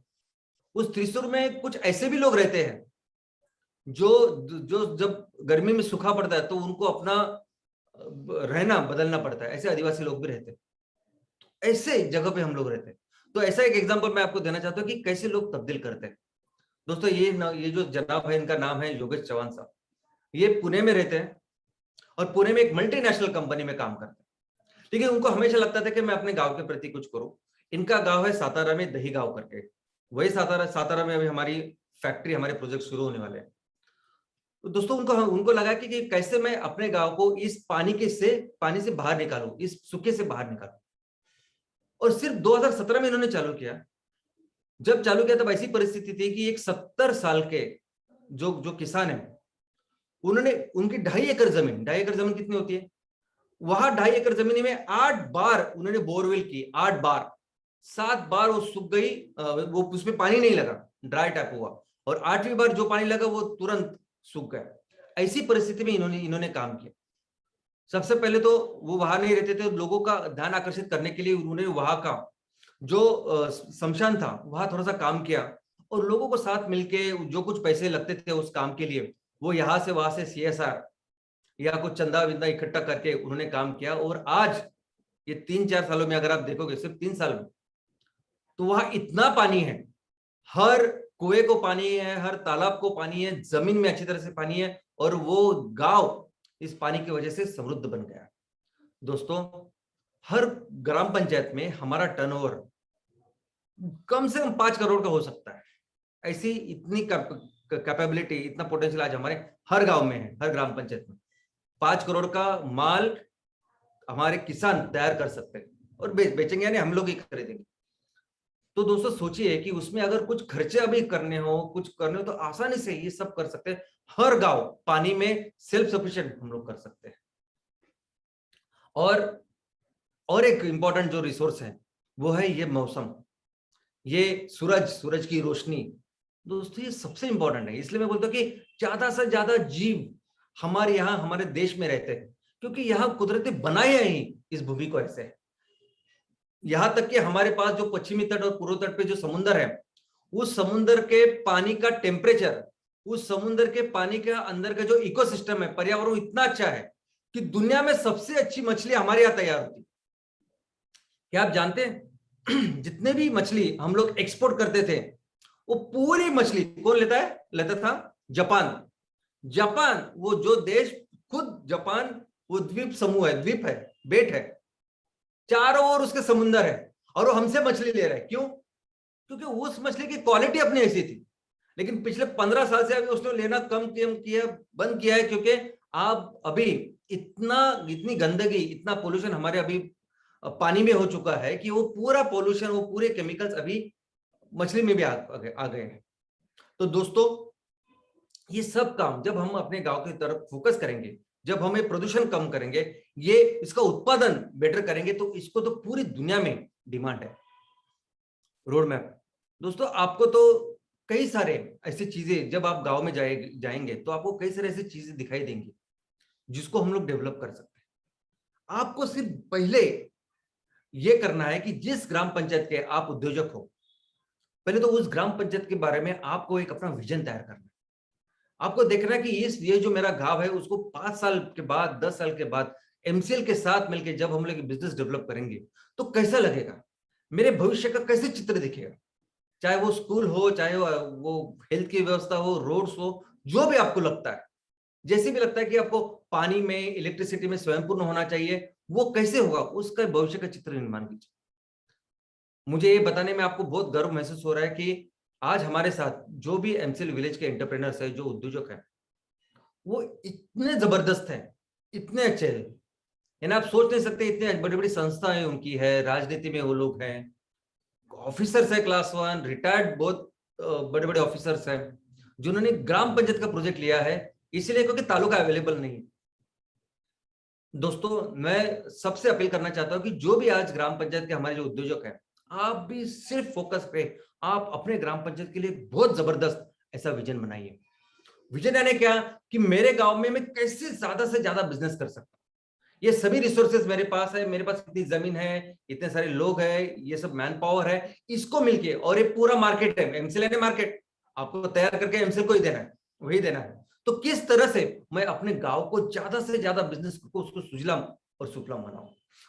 उस त्रिशूर में कुछ ऐसे भी लोग रहते हैं जो जब गर्मी में सूखा पड़ता है तो उनको अपना रहना बदलना पड़ता है, ऐसे आदिवासी लोग भी रहते हैं। ऐसे जगह पे हम लोग रहते हैं। तो ऐसा एक एग्जांपल मैं आपको देना चाहता हूँ कि कैसे लोग तब्दील करते हैं। दोस्तों ये जो जनाब है, इनका नाम है योगेश चौहान साहब। ये पुणे में रहते हैं और पुणे में एक मल्टीनेशनल कंपनी में काम करते हैं। लेकिन उनको हमेशा लगता था कि मैं अपने गांव के प्रति कुछ करूं। इनका गांव है सातारा में, दही गांव करके। वही सातारा में अभी हमारी फैक्ट्री, हमारे प्रोजेक्ट शुरू होने वाले हैं। तो दोस्तों उनको लगा कि कैसे मैं अपने गांव को इस पानी से बाहर निकालूं, इस सूखे से बाहर निकालूं। और सिर्फ 2017 में इन्होंने चालू किया। जब चालू किया तब ऐसी परिस्थिति थी कि एक 70 साल के जो किसान है, उन्होंने उनकी 2.5 एकड़ जमीन कितनी होती है, वहां 2.5 एकड़ जमीन में 8 बार उन्होंने बोरवेल की, 8 बार, 7 बार वो सूख गई, वो उसमें पानी नहीं लगा, ड्राई टाइप हुआ। और 8वीं बार जो पानी लगा वो तुरंत सूख गया। ऐसी परिस्थिति में इन्होंने काम किया। सबसे पहले तो वो वहां नहीं रहते थे, लोगों का ध्यान आकर्षित करने के लिए उन्होंने वहां का जो शमशान था वहां थोड़ा सा काम किया, और लोगों को साथ मिलके जो कुछ पैसे लगते थे उस काम के लिए, वो यहाँ से वहां से CSR या कुछ चंदा विंदा इकट्ठा करके उन्होंने काम किया। और आज ये 3-4 सालों में अगर आप देखोगे, सिर्फ 3 साल में, तो वहां इतना पानी है, हर कुएं को पानी है, हर तालाब को पानी है, जमीन में अच्छी तरह से पानी है, और वो गांव इस पानी की वजह से समृद्ध बन गया। दोस्तों, हर ग्राम पंचायत में हमारा टर्नओवर कम से कम 5 करोड़ का हो सकता है। ऐसी इतनी कैपेबिलिटी, इतना पोटेंशियल आज हमारे हर गांव में है, हर ग्राम पंचायत में। 5 करोड़ का माल हमारे किसान तैयार कर सकते हैं और बेचेंगे, यानी हम लोग ही खरीदेंगे। तो दोस्तों सोचिए कि उसमें अगर कुछ खर्चे अभी करने हो, कुछ करने हो, तो आसानी से ये सब कर सकते हैं। हर गांव पानी में सेल्फ सफिशिएंट हम लोग कर सकते हैं। और एक इंपॉर्टेंट जो रिसोर्स है वो है ये मौसम, ये सूरज की रोशनी। दोस्तों ये सबसे इंपॉर्टेंट है। इसलिए मैं बोलता हूँ कि ज्यादा से ज्यादा जीव हमारे यहाँ, हमारे देश में रहते हैं, क्योंकि यहाँ कुदरत बनाया ही इस भूमि को ऐसे है। यहाँ तक कि हमारे पास जो पश्चिमी तट और पूर्व तट पे जो समुद्र है, उस समुद्र के पानी का टेम्परेचर, उस समुद्र के पानी के अंदर का जो इकोसिस्टम है, पर्यावरण इतना अच्छा है कि दुनिया में सबसे अच्छी मछली हमारे यहाँ तैयार होती है। क्या आप जानते हैं जितने भी मछली हम लोग एक्सपोर्ट करते थे, वो पूरी मछली कौन लेता था? जापान। वो जो देश, खुद जापान वो द्वीप समूह है, द्वीप है, बेट है, चारों ओर उसके समुंदर है, और वो हमसे मछली ले रहा है। क्यों? क्योंकि उस मछली की क्वालिटी अपनी ऐसी थी। लेकिन पिछले 15 साल से अभी उसने लेना बंद किया है, क्योंकि आप अभी इतनी गंदगी, इतना पोल्यूशन हमारे अभी पानी में हो चुका है कि वो पूरा पोल्यूशन, वो पूरे केमिकल्स अभी मछली में भी आ गए हैं। तो दोस्तों ये सब काम जब हम अपने गांव की तरफ फोकस करेंगे, जब हमें प्रदूषण कम करेंगे, ये इसका उत्पादन बेटर करेंगे, तो इसको तो पूरी दुनिया में डिमांड है। रोड मैप दोस्तों, आपको तो कई सारे ऐसी चीजें, जब आप गांव में जाएंगे तो आपको कई सारे ऐसी चीजें दिखाई देंगी जिसको हम लोग डेवलप कर सकते हैं। आपको सिर्फ पहले ये करना है कि जिस ग्राम पंचायत के आप उद्योजक हो, पहले तो उस ग्राम पंचायत के बारे में आपको एक अपना विजन तैयार करना है। आपको देखना है कि ये जो मेरा गांव है, उसको 5 साल के बाद, 10 साल के बाद MCL के साथ मिलकर जब हम लोग बिजनेस डेवलप करेंगे तो कैसा लगेगा, मेरे भविष्य का कैसे चित्र दिखेगा। चाहे वो स्कूल हो, चाहे वो हेल्थ की व्यवस्था हो, रोड्स हो, जो भी आपको लगता है, जैसे भी लगता है कि आपको पानी में, इलेक्ट्रिसिटी में स्वयंपूर्ण होना चाहिए, वो कैसे होगा, उसका भविष्य का चित्र निर्माण कीजिए। मुझे ये बताने में आपको बहुत गर्व महसूस हो रहा है कि आज हमारे साथ जो भी MCL विलेज के एंटरप्रेन्योर्स है, जो उद्योजक है, वो इतने जबरदस्त हैं, इतने अच्छे हैं, यानी आप सोच नहीं सकते, इतने बड़ी बड़ी संस्थाएं उनकी है, राजनीति में वो लोग हैं, ऑफिसर्स है क्लास 1, रिटायर्ड बहुत बड़े बड़े ऑफिसर्स हैं, जिन्होंने ग्राम पंचायत का प्रोजेक्ट लिया है, इसलिए क्योंकि तालुका अवेलेबल नहीं है। दोस्तों मैं सबसे अपील करना चाहता हूं कि जो भी आज ग्राम पंचायत के हमारे जो उद्योजक हैं, आप भी सिर्फ फोकस पे, आप अपने ग्राम पंचायत के लिए बहुत जबरदस्त ऐसा विजन बनाइए। विजन यानी क्या कि मेरे गांव में मैं कैसे ज्यादा से ज्यादा बिजनेस कर सकता हूं, ये सभी रिसोर्सेज मेरे पास है, मेरे पास इतनी जमीन है, इतने सारे लोग हैं, ये सब मैन पावर है, इसको मिलके, और ये पूरा मार्केट है, MCL ने मार्केट आपको तैयार करके MCL को ही देना है, वही देना है। तो किस तरह से मैं अपने गांव को ज्यादा से ज्यादा बिजनेस को उसको सुजलाम और सुफलाम बनाऊं।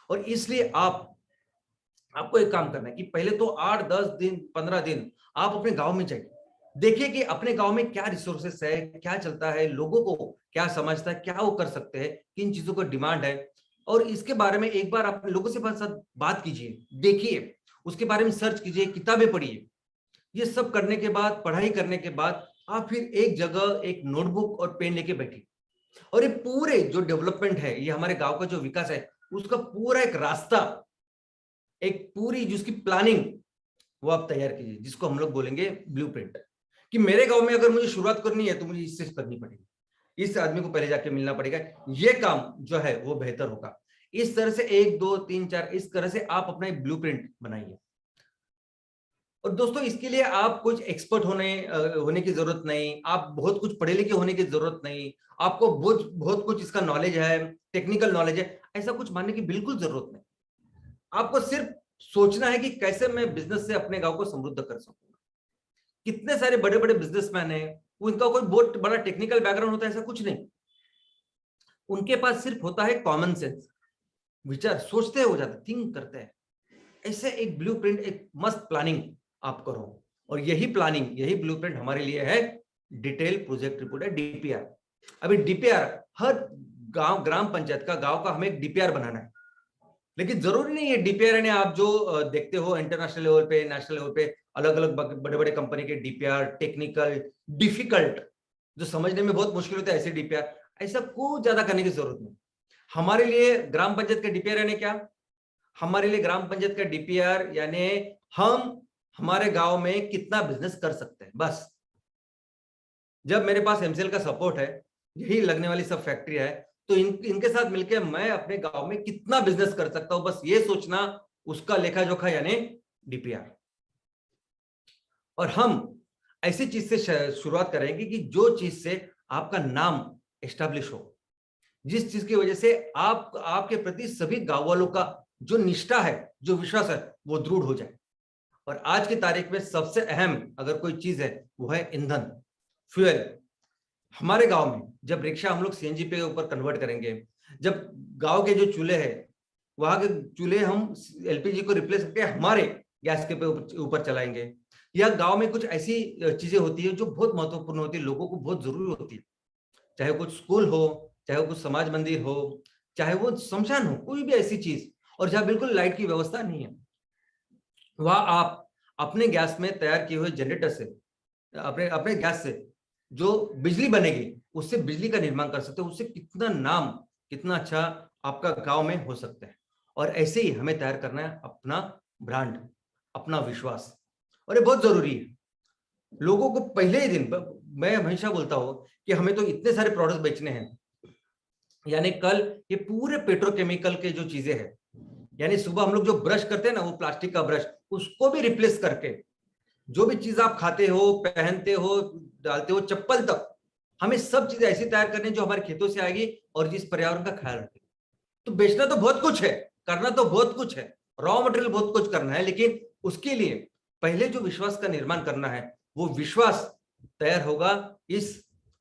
और इसलिए आपको एक काम करना है कि पहले तो 8-10 दिन 15 दिन आप अपने गांव में जाइए, देखिए कि अपने गांव में क्या रिसोर्सेस है, क्या चलता है, लोगों को क्या समझता है, क्या वो कर सकते हैं, किन चीजों को डिमांड है। और इसके बारे में एक बार अपने लोगों से साथ बात कीजिए, देखिए, उसके बारे में सर्च कीजिए, किताबें पढ़िए। ये सब करने के बाद, पढ़ाई करने के बाद, आप फिर एक जगह एक नोटबुक और पेन लेके बैठिए और ये पूरे जो डेवलपमेंट है, ये हमारे गांव का जो विकास है, उसका पूरा एक रास्ता, एक पूरी जिसकी प्लानिंग वो आप तैयार कीजिए, जिसको हम लोग बोलेंगे ब्लूप्रिंट। कि मेरे गांव में अगर मुझे शुरुआत करनी है तो मुझे इससे करनी पड़ेगी, इस आदमी को पहले जाके मिलना पड़ेगा, ये काम जो है वो बेहतर होगा। इस तरह से 1 2 3 4 इस तरह से आप अपना एक ब्लूप्रिंट बनाइए। और दोस्तों, इसके लिए आप कुछ एक्सपर्ट होने की जरूरत नहीं, आप बहुत कुछ पढ़े लिखे होने की जरूरत नहीं, आपको बहुत बहुत कुछ इसका नॉलेज है, टेक्निकल नॉलेज है, ऐसा कुछ मानने की बिल्कुल जरूरत नहीं। आपको सिर्फ सोचना है कि कैसे मैं बिजनेस से अपने गांव को समृद्ध कर सकूंगा। कितने सारे बड़े बड़े बिजनेसमैन हैं, उनका कोई बहुत बड़ा टेक्निकल बैकग्राउंड होता है ऐसा कुछ नहीं, उनके पास सिर्फ होता है कॉमन सेंस, विचार, सोचते हो जाते, थिंक करते हैं। ऐसे एक ब्लूप्रिंट, एक मस्त प्लानिंग आप करो। और यही प्लानिंग, यही ब्लूप्रिंट हमारे लिए है डिटेल प्रोजेक्ट रिपोर्ट है, डीपीआर। अभी डीपीआर हर गांव, ग्राम पंचायत का, गांव का हमें एक डीपीआर बनाना है। लेकिन जरूरी नहीं है डीपीआर यानी आप जो देखते हो इंटरनेशनल लेवल पे, नेशनल लेवल पे अलग अलग बड़े बड़े कंपनी के डीपीआर, टेक्निकल, डिफिकल्ट, जो समझने में बहुत मुश्किल होता है, ऐसे डीपीआर, ऐसा कुछ ज्यादा करने की जरूरत नहीं। हमारे लिए ग्राम पंचायत का डीपीआर यानी क्या? हमारे लिए ग्राम पंचायत का डीपीआर यानी हम हमारे गांव में कितना बिजनेस कर सकते हैं, बस। जब मेरे पास एमसीएल का सपोर्ट है, यही लगने वाली सब फैक्ट्री है, तो इनके साथ मिलकर मैं अपने गांव में कितना बिजनेस कर सकता हूं, बस ये सोचना, उसका लेखा जोखा यानी डीपीआर। और हम ऐसी चीज से शुरुआत करेंगे कि जो चीज से आपका नाम एस्टैब्लिश हो, जिस चीज की वजह से आपके प्रति सभी गांव वालों का जो निष्ठा है, जो विश्वास है, वो दृढ़ हो जाए। और आज की तारीख में सबसे अहम अगर कोई चीज है वो है ईंधन, फ्यूल। हमारे गांव में जब रिक्शा हम लोग सीएनजी पे ऊपर कन्वर्ट करेंगे, जब गांव के जो चूल्हे हैं, वहां के चूल्हे हम एलपीजी को रिप्लेस करके हमारे गैस के ऊपर चलाएंगे, या गांव में कुछ ऐसी चीजें होती है जो बहुत महत्वपूर्ण होती है, लोगों को बहुत जरूरी होती है, चाहे कुछ स्कूल हो, चाहे वो कुछ समाज मंदिर हो, चाहे वो शमशान हो, कोई भी ऐसी चीज, और जहां बिल्कुल लाइट की व्यवस्था नहीं है, वहां आप अपने गैस में तैयार किए हुए जनरेटर से, अपने अपने गैस से जो बिजली बनेगी, उससे बिजली का निर्माण कर सकते हो। उससे कितना नाम, कितना अच्छा आपका गांव में हो सकता है। और ऐसे ही हमें तैयार करना है अपना ब्रांड, अपना विश्वास, और ये बहुत जरूरी है। लोगों को पहले ही दिन, मैं हमेशा बोलता हूं कि हमें तो इतने सारे प्रोडक्ट्स बेचने हैं, यानी कल ये पूरे पेट्रोकेमिकल के जो चीजें हैं, यानी सुबह हम लोग जो ब्रश करते हैं ना, वो प्लास्टिक का ब्रश, उसको भी रिप्लेस करके जो भी चीज आप खाते हो, पहनते हो, डालते हो, चप्पल तक, हमें सब चीजें ऐसी तैयार करनी जो हमारे खेतों से आएगी और जिस पर्यावरण का ख्याल रखेगी। तो बेचना तो बहुत कुछ है, करना तो बहुत कुछ है, रॉ मटेरियल बहुत कुछ करना है, लेकिन उसके लिए पहले जो विश्वास का निर्माण करना है, वो विश्वास तैयार होगा इस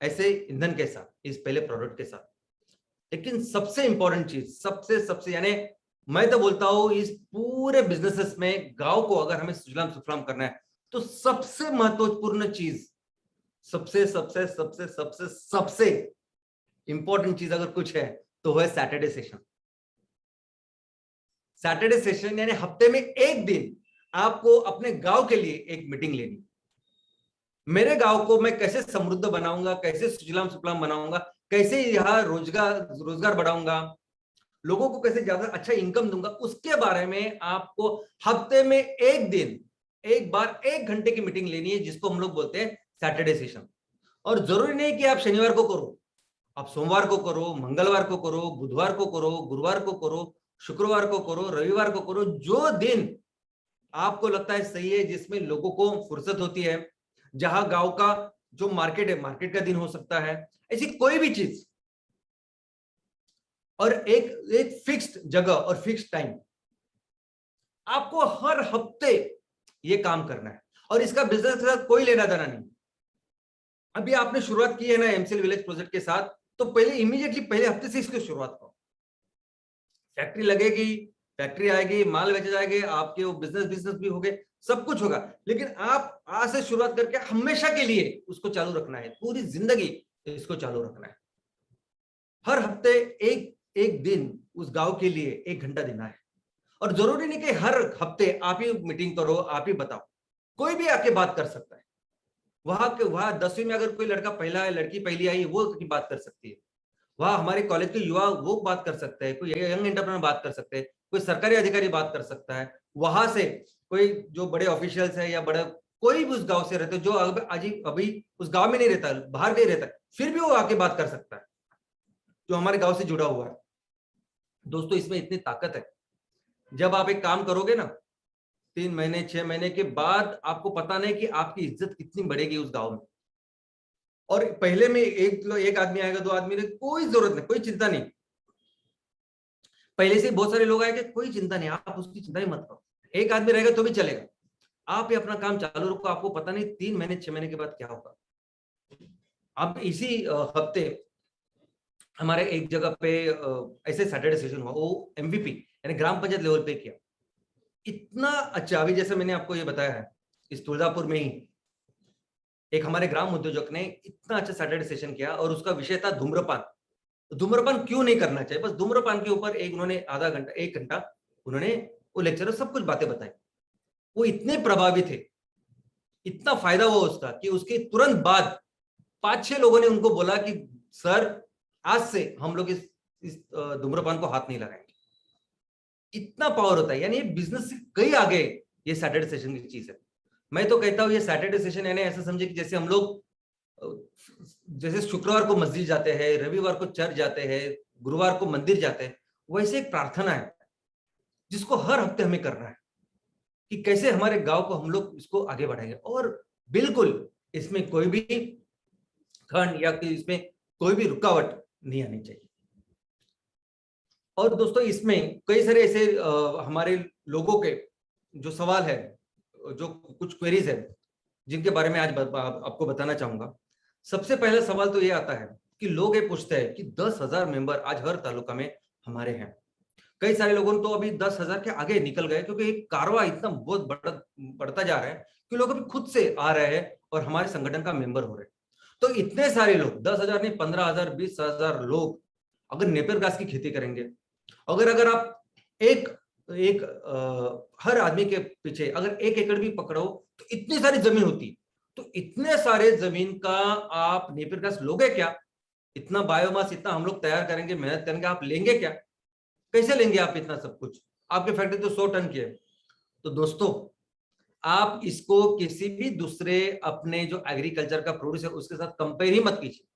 ऐसे ईंधन के साथ, इस पहले प्रोडक्ट के साथ। लेकिन सबसे इंपॉर्टेंट चीज, सबसे सबसे यानी मैं तो बोलता हूं इस पूरे बिजनेसेस में गांव को अगर हमें सुजलाम सुफलाम करना है, तो सबसे महत्वपूर्ण चीज, सबसे सबसे सबसे सबसे सबसे इंपॉर्टेंट चीज अगर कुछ है तो वह है सैटरडे सेशन। सैटरडे सेशन यानी हफ्ते में एक दिन आपको अपने गांव के लिए एक मीटिंग लेनी। मेरे गांव को मैं कैसे समृद्ध बनाऊंगा, कैसे सुजलाम सुफलाम बनाऊंगा, कैसे यहाँ रोजगार बढ़ाऊंगा, लोगों को कैसे ज्यादा अच्छा इनकम दूंगा, उसके बारे में आपको हफ्ते में एक दिन, एक बार 1 घंटे की मीटिंग लेनी है, जिसको हम लोग बोलते हैं सैटरडे सेशन। और जरूरी नहीं कि आप शनिवार को करो, आप सोमवार को करो, मंगलवार को करो, बुधवार को करो, गुरुवार को करो, शुक्रवार को करो, रविवार को करो, जो दिन आपको लगता है सही है, जिसमें लोगों को फुर्सत होती है, जहां गांव का जो मार्केट है, मार्केट का दिन हो सकता है, ऐसी कोई भी चीज, और एक एक फिक्स्ड जगह और फिक्स्ड टाइम, आपको हर हफ्ते ये काम करना है। और इसका बिजनेस के साथ कोई लेना देना नहीं, अभी आपने शुरुआत की है ना एमसीएल विलेज प्रोजेक्ट के साथ, तो पहले इमीडिएटली पहले हफ्ते से इसकी शुरुआत करो। फैक्ट्री लगेगी, फैक्ट्री आएगी, माल बेचे जाएंगे, आपके वो बिजनेस भी हो गए, सब कुछ होगा, लेकिन आप आज से शुरुआत करके हमेशा के लिए उसको चालू रखना है, पूरी जिंदगी इसको चालू रखना है। हर हफ्ते एक एक दिन उस गांव के लिए 1 घंटा देना है। और जरूरी नहीं कि हर हफ्ते आप ही मीटिंग करो, आप ही बताओ, कोई भी आके बात कर सकता है। वहां 10वीं में अगर कोई लड़का पहला है, लड़की पहली आई, वो की बात कर सकती है। वहां हमारे कॉलेज के युवा वो बात कर सकते हैं, कोई यंग एंटरप्रेन्योर बात कर सकते हैं, कोई सरकारी अधिकारी बात कर सकता है। वहां से कोई जो बड़े ऑफिशियल्स है या बड़ा कोई भी उस गांव से रहते, जो अभी उस गांव में नहीं रहता, बाहर कहीं रहता है, फिर भी वो आके बात कर सकता है, जो हमारे गांव से जुड़ा हुआ है। दोस्तों, इसमें इतनी ताकत है। जब आप एक काम करोगे ना, 3 महीने 6 महीने के बाद आपको पता नहीं कि आपकी इज्जत कितनी बढ़ेगी उस गांव में। और पहले में एक आदमी आएगा, 2 आदमी, कोई जरूरत नहीं, कोई चिंता नहीं। पहले से बहुत सारे लोग आएंगे, कोई चिंता नहीं, आप उसकी चिंता ही मत करो। एक आदमी रहेगा तो भी चलेगा, आप ही अपना काम चालू रखो, आपको पता नहीं 3 महीने 6 महीने के बाद क्या होगा। अब इसी हफ्ते हमारे एक जगह पे ऐसे सैटरडे सेशन हुआ, वो एमवीपी यानी ग्राम पंचायत लेवल पे किया। इतना अच्छा, अभी जैसे मैंने आपको ये बताया है, इस तुलजापुर में ही एक हमारे ग्राम उद्योजक ने इतना अच्छा सैटरडे सेशन किया, और उसका विषय था धूम्रपान। धूम्रपान क्यों नहीं करना चाहिए, बस धूम्रपान के ऊपर उन्होंने आधा घंटा 1 घंटा उन्होंने वो लेक्चर सब कुछ बातें बताई। वो इतने प्रभावी थे, इतना फायदा हुआ उसका, कि उसके तुरंत बाद 5-6 लोगों ने उनको बोला कि सर, आज से हम लोग इस धूम्रपान को हाथ नहीं लगाएंगे। इतना पावर होता है, यानी ये बिजनेस से कई आगे ये सैटरडे सेशन की चीज है। मैं तो कहता हूं ये सैटरडे सेशन यानी ऐसा समझे कि जैसे हम लोग जैसे शुक्रवार को मस्जिद जाते हैं, रविवार को चर्च जाते हैं, गुरुवार को मंदिर जाते हैं, वैसे एक प्रार्थना है जिसको हर हफ्ते हमें करना है कि कैसे हमारे गांव को हम लोग इसको आगे बढ़ाएंगे। और बिल्कुल इसमें कोई भी खंड या इसमें कोई भी रुकावट नहीं आनी चाहिए। और दोस्तों, इसमें कई सारे ऐसे हमारे लोगों के जो सवाल है, जो कुछ क्वेरीज है, जिनके बारे में आज आपको बताना चाहूंगा। सबसे पहला सवाल तो ये आता है कि लोग ये पूछते हैं कि 10,000 मेंबर आज हर तालुका में हमारे हैं। कई सारे लोगों ने तो अभी 10,000 के आगे निकल गए, क्योंकि एक कारवा इतना बहुत बढ़ता जा रहा है कि लोग अभी खुद से आ रहे हैं और हमारे संगठन का मेंबर हो रहे हैं। तो इतने सारे लोग, 10,000 नहीं, 15,000 20,000 लोग अगर नेपियर घास की खेती करेंगे, अगर आप एक हर आदमी के पीछे अगर 1 एकड़ भी पकड़ो तो इतनी सारी जमीन होती। तो इतने सारे जमीन का आप नेपियर घास लोगे क्या? इतना बायोमास इतना हम लोग तैयार करेंगे, मेहनत करेंगे, आप लेंगे क्या? कैसे लेंगे आप इतना सब कुछ? आपकी फैक्ट्री तो 100 टन की है। तो दोस्तों, आप इसको किसी भी दूसरे अपने जो एग्रीकल्चर का प्रोड्यूस है उसके साथ कंपेयर ही मत कीजिए।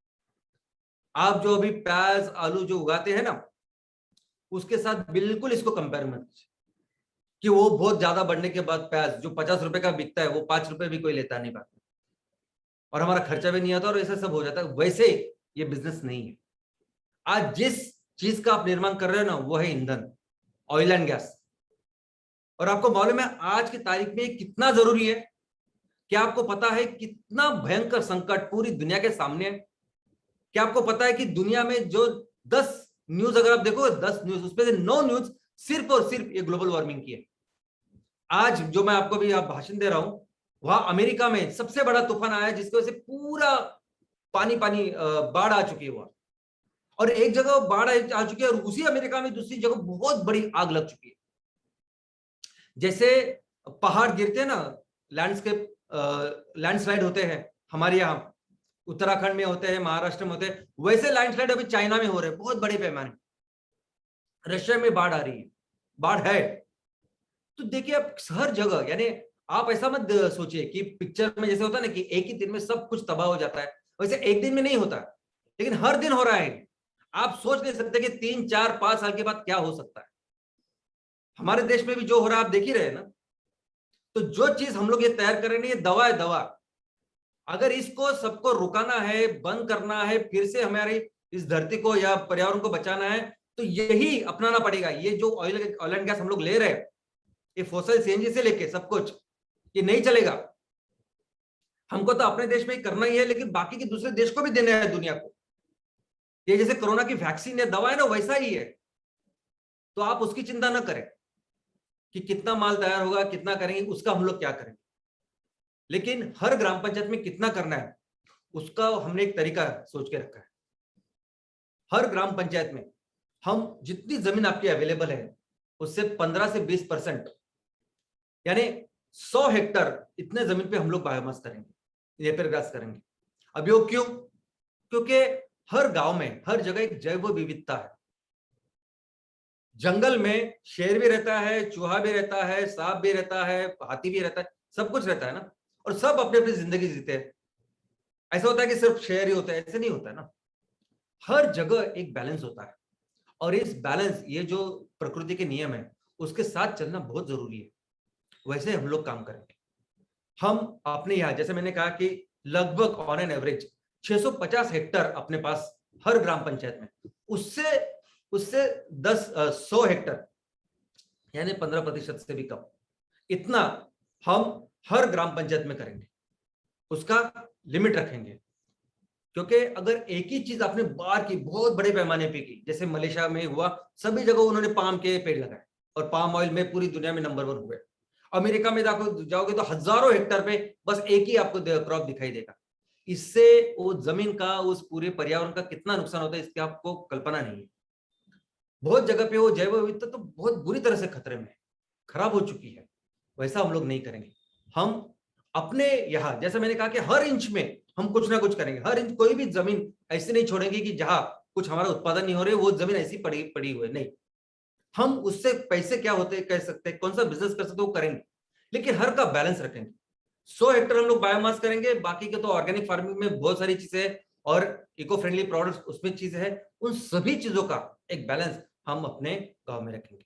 आप जो अभी प्याज आलू जो उगाते हैं ना, उसके साथ बिल्कुल इसको कंपेयर मत कीजिए कि वो बहुत ज्यादा बढ़ने के बाद प्याज जो 50 रुपए का बिकता है वो 5 रुपए भी कोई लेता नहीं, बात, और हमारा खर्चा भी नहीं आता और ऐसा सब हो जाता है। वैसे ये बिजनेस नहीं है। आज जिस चीज का आप निर्माण कर रहे हो ना, वो है ईंधन, ऑयल एंड गैस। और आपको मालूम है आज की तारीख में कितना जरूरी है? क्या आपको पता है कितना भयंकर संकट पूरी दुनिया के सामने है? क्या आपको पता है कि दुनिया में जो 10 न्यूज अगर आप देखो, 10 न्यूज, उसमें से 9 न्यूज सिर्फ और सिर्फ ये ग्लोबल वार्मिंग की है। आज जो मैं आपको भी आप भाषण दे रहा हूं, वहां अमेरिका में सबसे बड़ा तूफान आया जिसकी वजह से पूरा पानी बाढ़ आ चुकी है वहां। और एक जगह बाढ़ आ चुकी है और उसी अमेरिका में दूसरी जगह बहुत बड़ी आग लग चुकी है। जैसे पहाड़ गिरते हैं ना, लैंडस्लाइड होते हैं, हमारे यहाँ उत्तराखंड में होते हैं, महाराष्ट्र में होते हैं, वैसे लैंडस्लाइड अभी चाइना में हो रहे हैं बहुत बड़े पैमाने। रशिया में बाढ़ आ रही है, बाढ़ है। तो देखिए आप हर जगह, यानी आप ऐसा मत सोचिए कि पिक्चर में जैसे होता है ना कि एक ही दिन में सब कुछ तबाह हो जाता है, वैसे एक दिन में नहीं होता, लेकिन हर दिन हो रहा है। आप सोच नहीं सकते कि 3 4 5 साल के बाद क्या हो सकता है। हमारे देश में भी जो हो रहा है आप देख ही रहे हैं ना। तो जो चीज हम लोग ये तैयार कर रहे हैं, ये दवा है, दवा। अगर इसको सबको रुकाना है, बंद करना है, फिर से हमारी इस धरती को या पर्यावरण को बचाना है, तो यही अपनाना पड़ेगा। ये जो ऑयल एंड गैस हम लोग ले रहे हैं, ये फॉसिल सीएनजी से लेके सब कुछ, ये नहीं चलेगा। हमको तो अपने देश में ही करना ही है, लेकिन बाकी के दूसरे देश को भी देना है दुनिया को। ये जैसे कोरोना की वैक्सीन है, दवा है ना, वैसा ही है। तो आप उसकी चिंता ना करें कि कितना माल तैयार होगा, कितना करेंगे, उसका हम लोग क्या करेंगे, लेकिन हर ग्राम पंचायत में कितना करना है उसका हमने एक तरीका सोच के रखा है। हर ग्राम पंचायत में हम जितनी जमीन आपकी अवेलेबल है उससे 15 से 20%, यानी 100 हेक्टर इतने जमीन पे हम लोग बायोमास करेंगे, नेपियर ग्रास करेंगे। अब यो क्यों? क्योंकि हर गांव में हर जगह एक जैव विविधता है। जंगल में शेर भी रहता है, चूहा भी रहता है, सांप भी रहता है, हाथी भी रहता है, सब कुछ रहता है ना, और सब अपनी अपनी जिंदगी जीते हैं। ऐसा होता है कि सिर्फ शेर ही होता है, ऐसे नहीं होता है ना। हर जगह एक बैलेंस होता है, और इस बैलेंस, ये जो प्रकृति के नियम है उसके साथ चलना बहुत जरूरी है। वैसे हम लोग काम करेंगे। हम अपने यहाँ, जैसे मैंने कहा कि लगभग ऑन एन एवरेज 650 हेक्टर अपने पास हर ग्राम पंचायत में, उससे उससे 100 हेक्टर यानी 15% से भी कम, इतना हम हर ग्राम पंचायत में करेंगे। उसका लिमिट रखेंगे, क्योंकि अगर एक ही चीज आपने बार की बहुत बड़े पैमाने पे की, जैसे मलेशिया में हुआ, सभी जगह उन्होंने पाम के पेड़ लगाए और पाम ऑयल में पूरी दुनिया में नंबर 1 हुए। अमेरिका में जाओगे तो हजारों हेक्टर पे बस एक ही आपको क्रॉप दिखाई देगा। इससे वो जमीन का, उस पूरे पर्यावरण का कितना नुकसान होता है इसकी आपको कल्पना नहीं है। बहुत जगह पे वो जैव विविधता तो बहुत बुरी तरह से खतरे में है, खराब हो चुकी है। वैसा हम लोग नहीं करेंगे। हम अपने यहाँ, जैसे मैंने कहा कि हर इंच में हम कुछ ना कुछ करेंगे। हर इंच, कोई भी जमीन ऐसी नहीं छोड़ेंगे कि जहां कुछ हमारा उत्पादन नहीं हो रही, वो जमीन ऐसी पड़ी पड़ी हुई नहीं। हम उससे पैसे क्या होते कह सकते हैं, कौन सा बिजनेस कर सकते वो करेंगे, लेकिन हर का बैलेंस रखेंगे। 100 हेक्टर हम लोग बायोमास करेंगे, बाकी के तो ऑर्गेनिक फार्मिंग में बहुत सारी चीजें हैं और इको फ्रेंडली प्रोडक्ट्स उसमें चीजें हैं। उन सभी चीजों का एक बैलेंस हम अपने गांव में रखेंगे।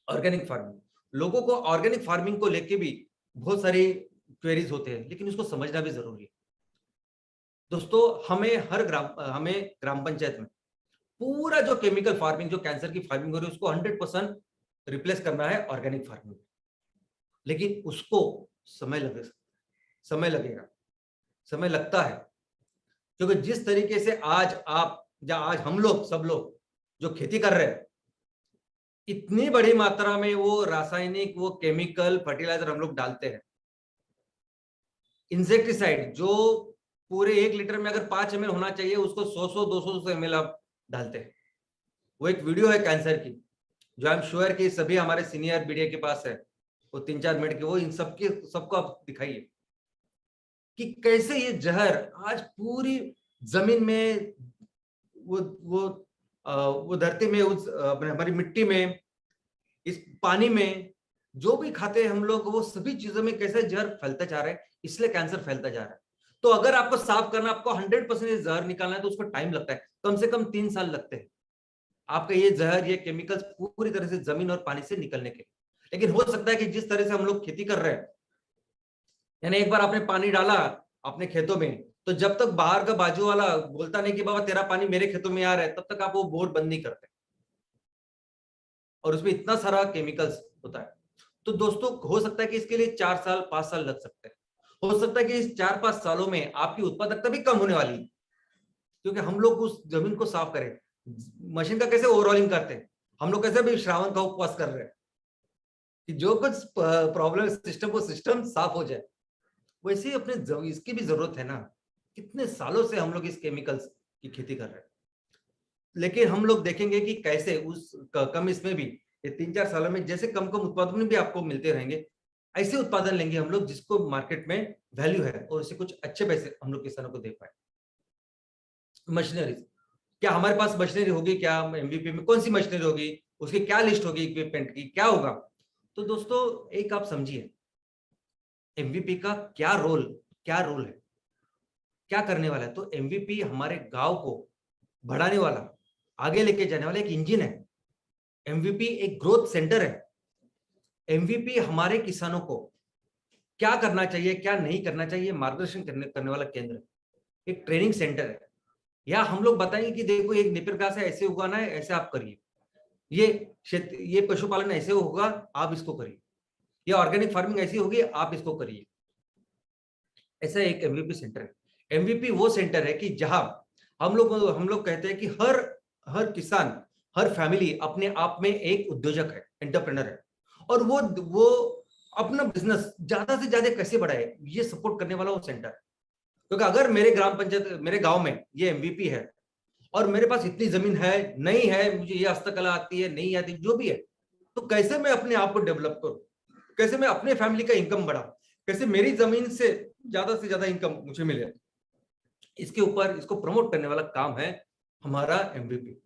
ऑर्गेनिक फार्मिंग, लोगों को ऑर्गेनिक फार्मिंग को लेके भी बहुत सारी क्वेरीज होते हैं, लेकिन उसको समझना भी जरूरी है। दोस्तों, हमें ग्राम पंचायत में पूरा जो केमिकल फार्मिंग, जो कैंसर की फार्मिंग हो रही है, उसको 100% रिप्लेस करना है ऑर्गेनिक फार्मिंग में। लेकिन उसको समय लगेगा, समय लगेगा, समय लगता है, क्योंकि जिस तरीके से आज आप या आज हम लोग सब लोग जो खेती कर रहे हैं, इतनी बड़ी मात्रा में वो रासायनिक, वो केमिकल फर्टिलाइजर हम लोग डालते हैं। इंसेक्टिसाइड जो पूरे 1 लीटर में अगर 5 ml होना चाहिए, उसको 100-200 ml आप डालते हैं। वो एक वीडियो है कैंसर की, जो आई एम श्योर कि सभी हमारे सीनियर बीडीए के पास है, वो 3-4 मिनट की, वो इन सबको आप दिखाइए कि कैसे ये जहर आज पूरी जमीन में, वो धरती में, उस हमारी मिट्टी में, इस पानी में जो भी खाते हैं हम लोग, वो सभी चीजों में कैसे जहर फैलता जा रहा है, इसलिए कैंसर फैलता जा रहा है। तो अगर आपको साफ करना, आपको 100% जहर निकालना है, तो उसको टाइम लगता है, कम से कम 3 साल लगते हैं आपका ये जहर, ये केमिकल्स पूरी तरह से जमीन और पानी से निकलने के। लेकिन हो सकता है कि जिस तरह से हम लोग खेती कर रहे हैं, यानी एक बार आपने पानी डाला अपने खेतों में, तो जब तक बाहर का बाजू वाला बोलता नहीं कि बाबा तेरा पानी मेरे खेतों में आ रहा है, तब तक आप वो बोर बंद नहीं करते, और उसमें इतना सारा केमिकल्स होता है। तो दोस्तों, हो सकता है कि इसके लिए 4 साल 5 साल लग सकते हैं। हो सकता है कि इस 4-5 सालों में आपकी उत्पादकता भी कम होने वाली है, क्योंकि हम लोग उस जमीन को साफ करें। मशीन का कैसे ओवरऑलिंग करते हैं, हम लोग कैसे भी श्रावण का उपवास कर रहे हैं कि जो कुछ प्रॉब्लम सिस्टम, को सिस्टम साफ हो जाए। वैसे ही अपने इसकी भी जरूरत है ना। कितने सालों से हम लोग इस केमिकल्स की खेती कर रहे हैं, लेकिन हम लोग देखेंगे कि कैसे उस कम इसमें भी ये 3-4 सालों में जैसे कम कम उत्पादन भी आपको मिलते रहेंगे, ऐसे उत्पादन लेंगे हम लोग जिसको मार्केट में वैल्यू है, और उससे कुछ अच्छे पैसे हम लोग किसानों को दे पाए। मशीनरीज, क्या हमारे पास मशीनरी होगी? क्या एमवीपी में कौन सी मशीनरी होगी? उसकी क्या लिस्ट होगी? इक्विपमेंट की क्या होगा? तो दोस्तों, एक आप समझिए, एमवीपी का क्या रोल है, क्या करने वाला है। तो एमवीपी हमारे गांव को बढ़ाने वाला, आगे लेके जाने वाला एक इंजन है। एमवीपी एक ग्रोथ सेंटर है। एमवीपी हमारे किसानों को क्या करना चाहिए, क्या नहीं करना चाहिए, मार्गदर्शन करने वाला केंद्र है, एक ट्रेनिंग सेंटर है। या हम लोग बताएंगे कि देखो, एक नेपियर घास है, ऐसे उगाना है, ऐसे आप करिए, ये पशुपालन ऐसे होगा, आप इसको करिए, ये ऑर्गेनिक फार्मिंग ऐसी होगी, आप इसको करिए। ऐसा एक एमवीपी सेंटर है। एमवीपी वो सेंटर है कि जहां हम लोग कहते हैं कि हर किसान, हर फैमिली अपने आप में एक उद्योजक है, एंटरप्रेनर है, और वो अपना बिजनेस ज्यादा से ज्यादा कैसे बढ़ाए, ये सपोर्ट करने वाला वो सेंटर है। क्योंकि अगर मेरे ग्राम पंचायत, मेरे गांव में ये एमवीपी है और मेरे पास इतनी जमीन है, नहीं है, मुझे ये हस्तकला आती है, नहीं आती, जो भी है, तो कैसे मैं अपने आप को डेवलप करूं, कैसे मैं अपने फैमिली का इनकम बढ़ाऊं, कैसे मेरी जमीन से ज्यादा इनकम मुझे मिले, इसके ऊपर इसको प्रमोट करने वाला काम है हमारा एमवीपी।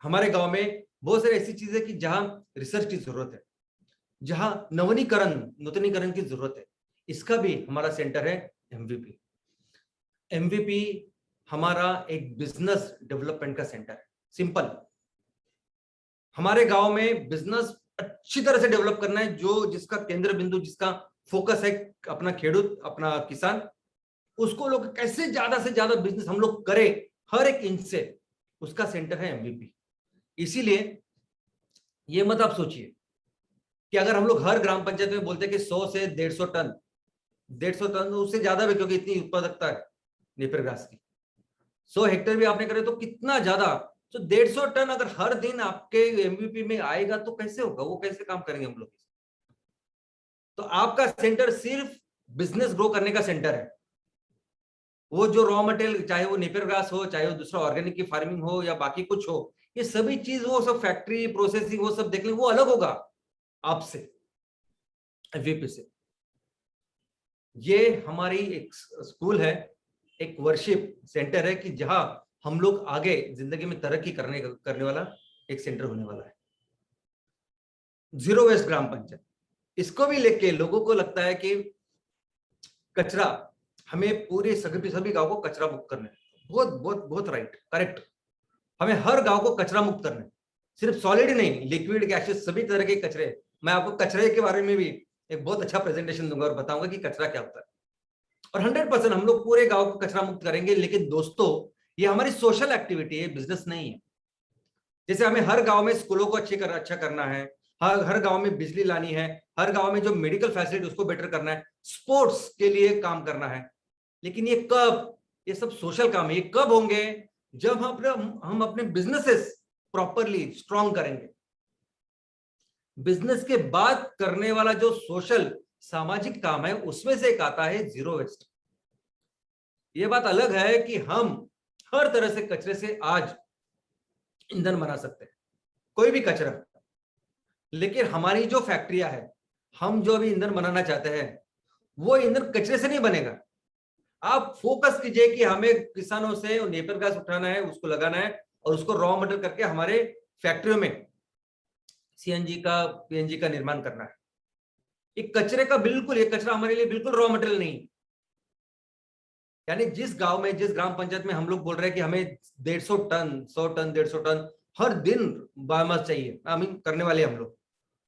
हमारे गांव में बहुत सारी ऐसी चीजें कि जहां रिसर्च की जरूरत है, जहां नूतनीकरण की जरूरत है, इसका भी हमारा सेंटर है एमवीपी। एमवीपी हमारा एक बिजनेस डेवलपमेंट का सेंटर है। सिंपल, हमारे गांव में बिजनेस अच्छी तरह से डेवलप करना है, जो जिसका केंद्र बिंदु, जिसका फोकस है अपना खेडूत, अपना किसान, उसको लोग कैसे ज्यादा से ज्यादा बिजनेस हम लोग करें हर एक इंच से, उसका सेंटर है एमवीपी। इसीलिए ये मत आप सोचिए कि अगर हम लोग हर ग्राम पंचायत में बोलते हैं कि 100 से 150 टन, 150 टन उससे ज्यादा भी, क्योंकि इतनी उत्पादकता है नेपियर घास की, 100 हेक्टेयर भी आपने करे तो कितना ज्यादा, तो 150 टन अगर हर दिन आपके एमवीपी में आएगा तो कैसे होगा, वो कैसे काम करेंगे हम लोग। तो आपका सेंटर सिर्फ बिजनेस ग्रो करने का सेंटर है। वो जो रॉ मटेरियल, चाहे वो नेपियर ग्रास हो, चाहे वो दूसरा ऑर्गेनिक की फार्मिंग हो या बाकी कुछ हो, ये सभी चीज, वो सब फैक्ट्री प्रोसेसिंग, वो सब देख लें, वो अलग होगा आपसे, एमवीपी से। ये हमारी एक स्कूल है, एक वर्शिप सेंटर है कि जहां हम लोग आगे जिंदगी में तरक्की करने वाला एक सेंटर होने वाला है। जीरो वेस्ट ग्राम पंचायत, इसको भी लेके लोगों को लगता है कि कचरा, हमें पूरे सभी गांव को कचरा मुक्त करना है। बहुत बहुत बहुत राइट, करेक्ट। हमें हर गांव को कचरा मुक्त करना है, सिर्फ सॉलिड ही नहीं, लिक्विड, गैसेस, सभी तरह के कचरे। मैं आपको कचरे के बारे में भी एक बहुत अच्छा प्रेजेंटेशन दूंगा और बताऊंगा कि कचरा क्या होता है। और 100% हम लोग पूरे गांव को कचरा मुक्त करेंगे। लेकिन दोस्तों, ये हमारी सोशल एक्टिविटी है, बिजनेस नहीं है। जैसे हमें हर गांव में स्कूलों को अच्छा करना है, हर गांव में बिजली लानी है, हर गांव में जो मेडिकल फैसिलिटी उसको बेटर करना है, स्पोर्ट्स के लिए काम करना है। लेकिन ये कब, ये सब सोशल काम है, ये कब होंगे, जब हम अपने बिजनेसेस प्रॉपरली स्ट्रांग करेंगे। बिजनेस के बाद करने वाला जो सोशल सामाजिक काम है, उसमें से एक आता है जीरो वेस्ट। ये बात अलग है कि हम हर तरह से कचरे से आज ईंधन बना सकते हैं, कोई भी कचरा। लेकिन हमारी जो फैक्ट्रियां है, हम जो अभी ईंधन बनाना चाहते हैं, वो ईंधन कचरे से नहीं बनेगा। आप फोकस कीजिए कि हमें किसानों से नेपियर घास उठाना है, उसको लगाना है और उसको रॉ मटेरियल करके हमारे फैक्ट्रियों में सीएनजी का, पीएनजी का निर्माण करना है। ये कचरे का बिल्कुल, ये कचरा हमारे लिए बिल्कुल रॉ मटेरियल नहीं। यानी जिस गांव में, जिस ग्राम पंचायत में हम लोग बोल रहे हैं कि हमें 150 टन, 100 टन, 150 टन हर दिन बायोमास चाहिए, आई मीन करने वाले हम लोग,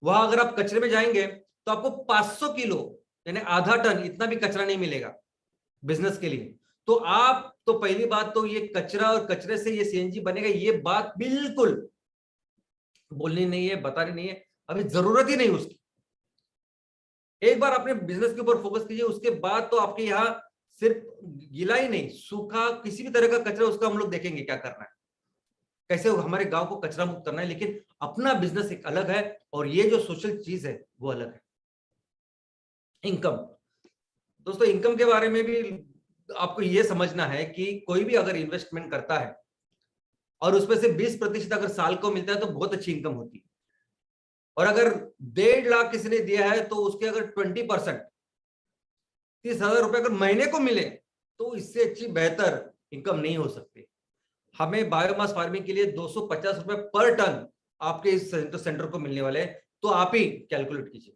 वहां अगर आप कचरे में जाएंगे तो आपको 500 किलो यानी आधा टन, इतना भी कचरा नहीं मिलेगा बिजनेस के लिए। तो आप, तो पहली बात तो ये कचरा और कचरे से ये सीएनजी बनेगा, ये बात बिल्कुल बोलनी नहीं है, बतानी नहीं है, अभी जरूरत ही नहीं उसकी। एक बार अपने बिजनेस के ऊपर फोकस कीजिए, उसके बाद तो आपके यहाँ सिर्फ गीला ही नहीं, सूखा, किसी भी तरह का कचरा, उसका हम लोग देखेंगे क्या करना है, कैसे हमारे गांव को कचरा मुक्त करना है। लेकिन अपना बिजनेस एक अलग है और ये जो सोशल चीज है वो अलग है। इनकम, दोस्तों इनकम के बारे में भी आपको ये समझना है कि कोई भी अगर इन्वेस्टमेंट करता है और उसमें से 20% अगर साल को मिलता है तो बहुत अच्छी इनकम होती है। और अगर 1.5 लाख किसी ने दिया है तो उसके अगर 20%, 30,000 रुपए अगर महीने को मिले तो इससे अच्छी बेहतर इनकम नहीं हो सकती। हमें बायोमास फार्मिंग के लिए 250 रुपए पर टन आपके इस सेंटर को मिलने वाले हैं, तो आप ही कैलकुलेट कीजिए।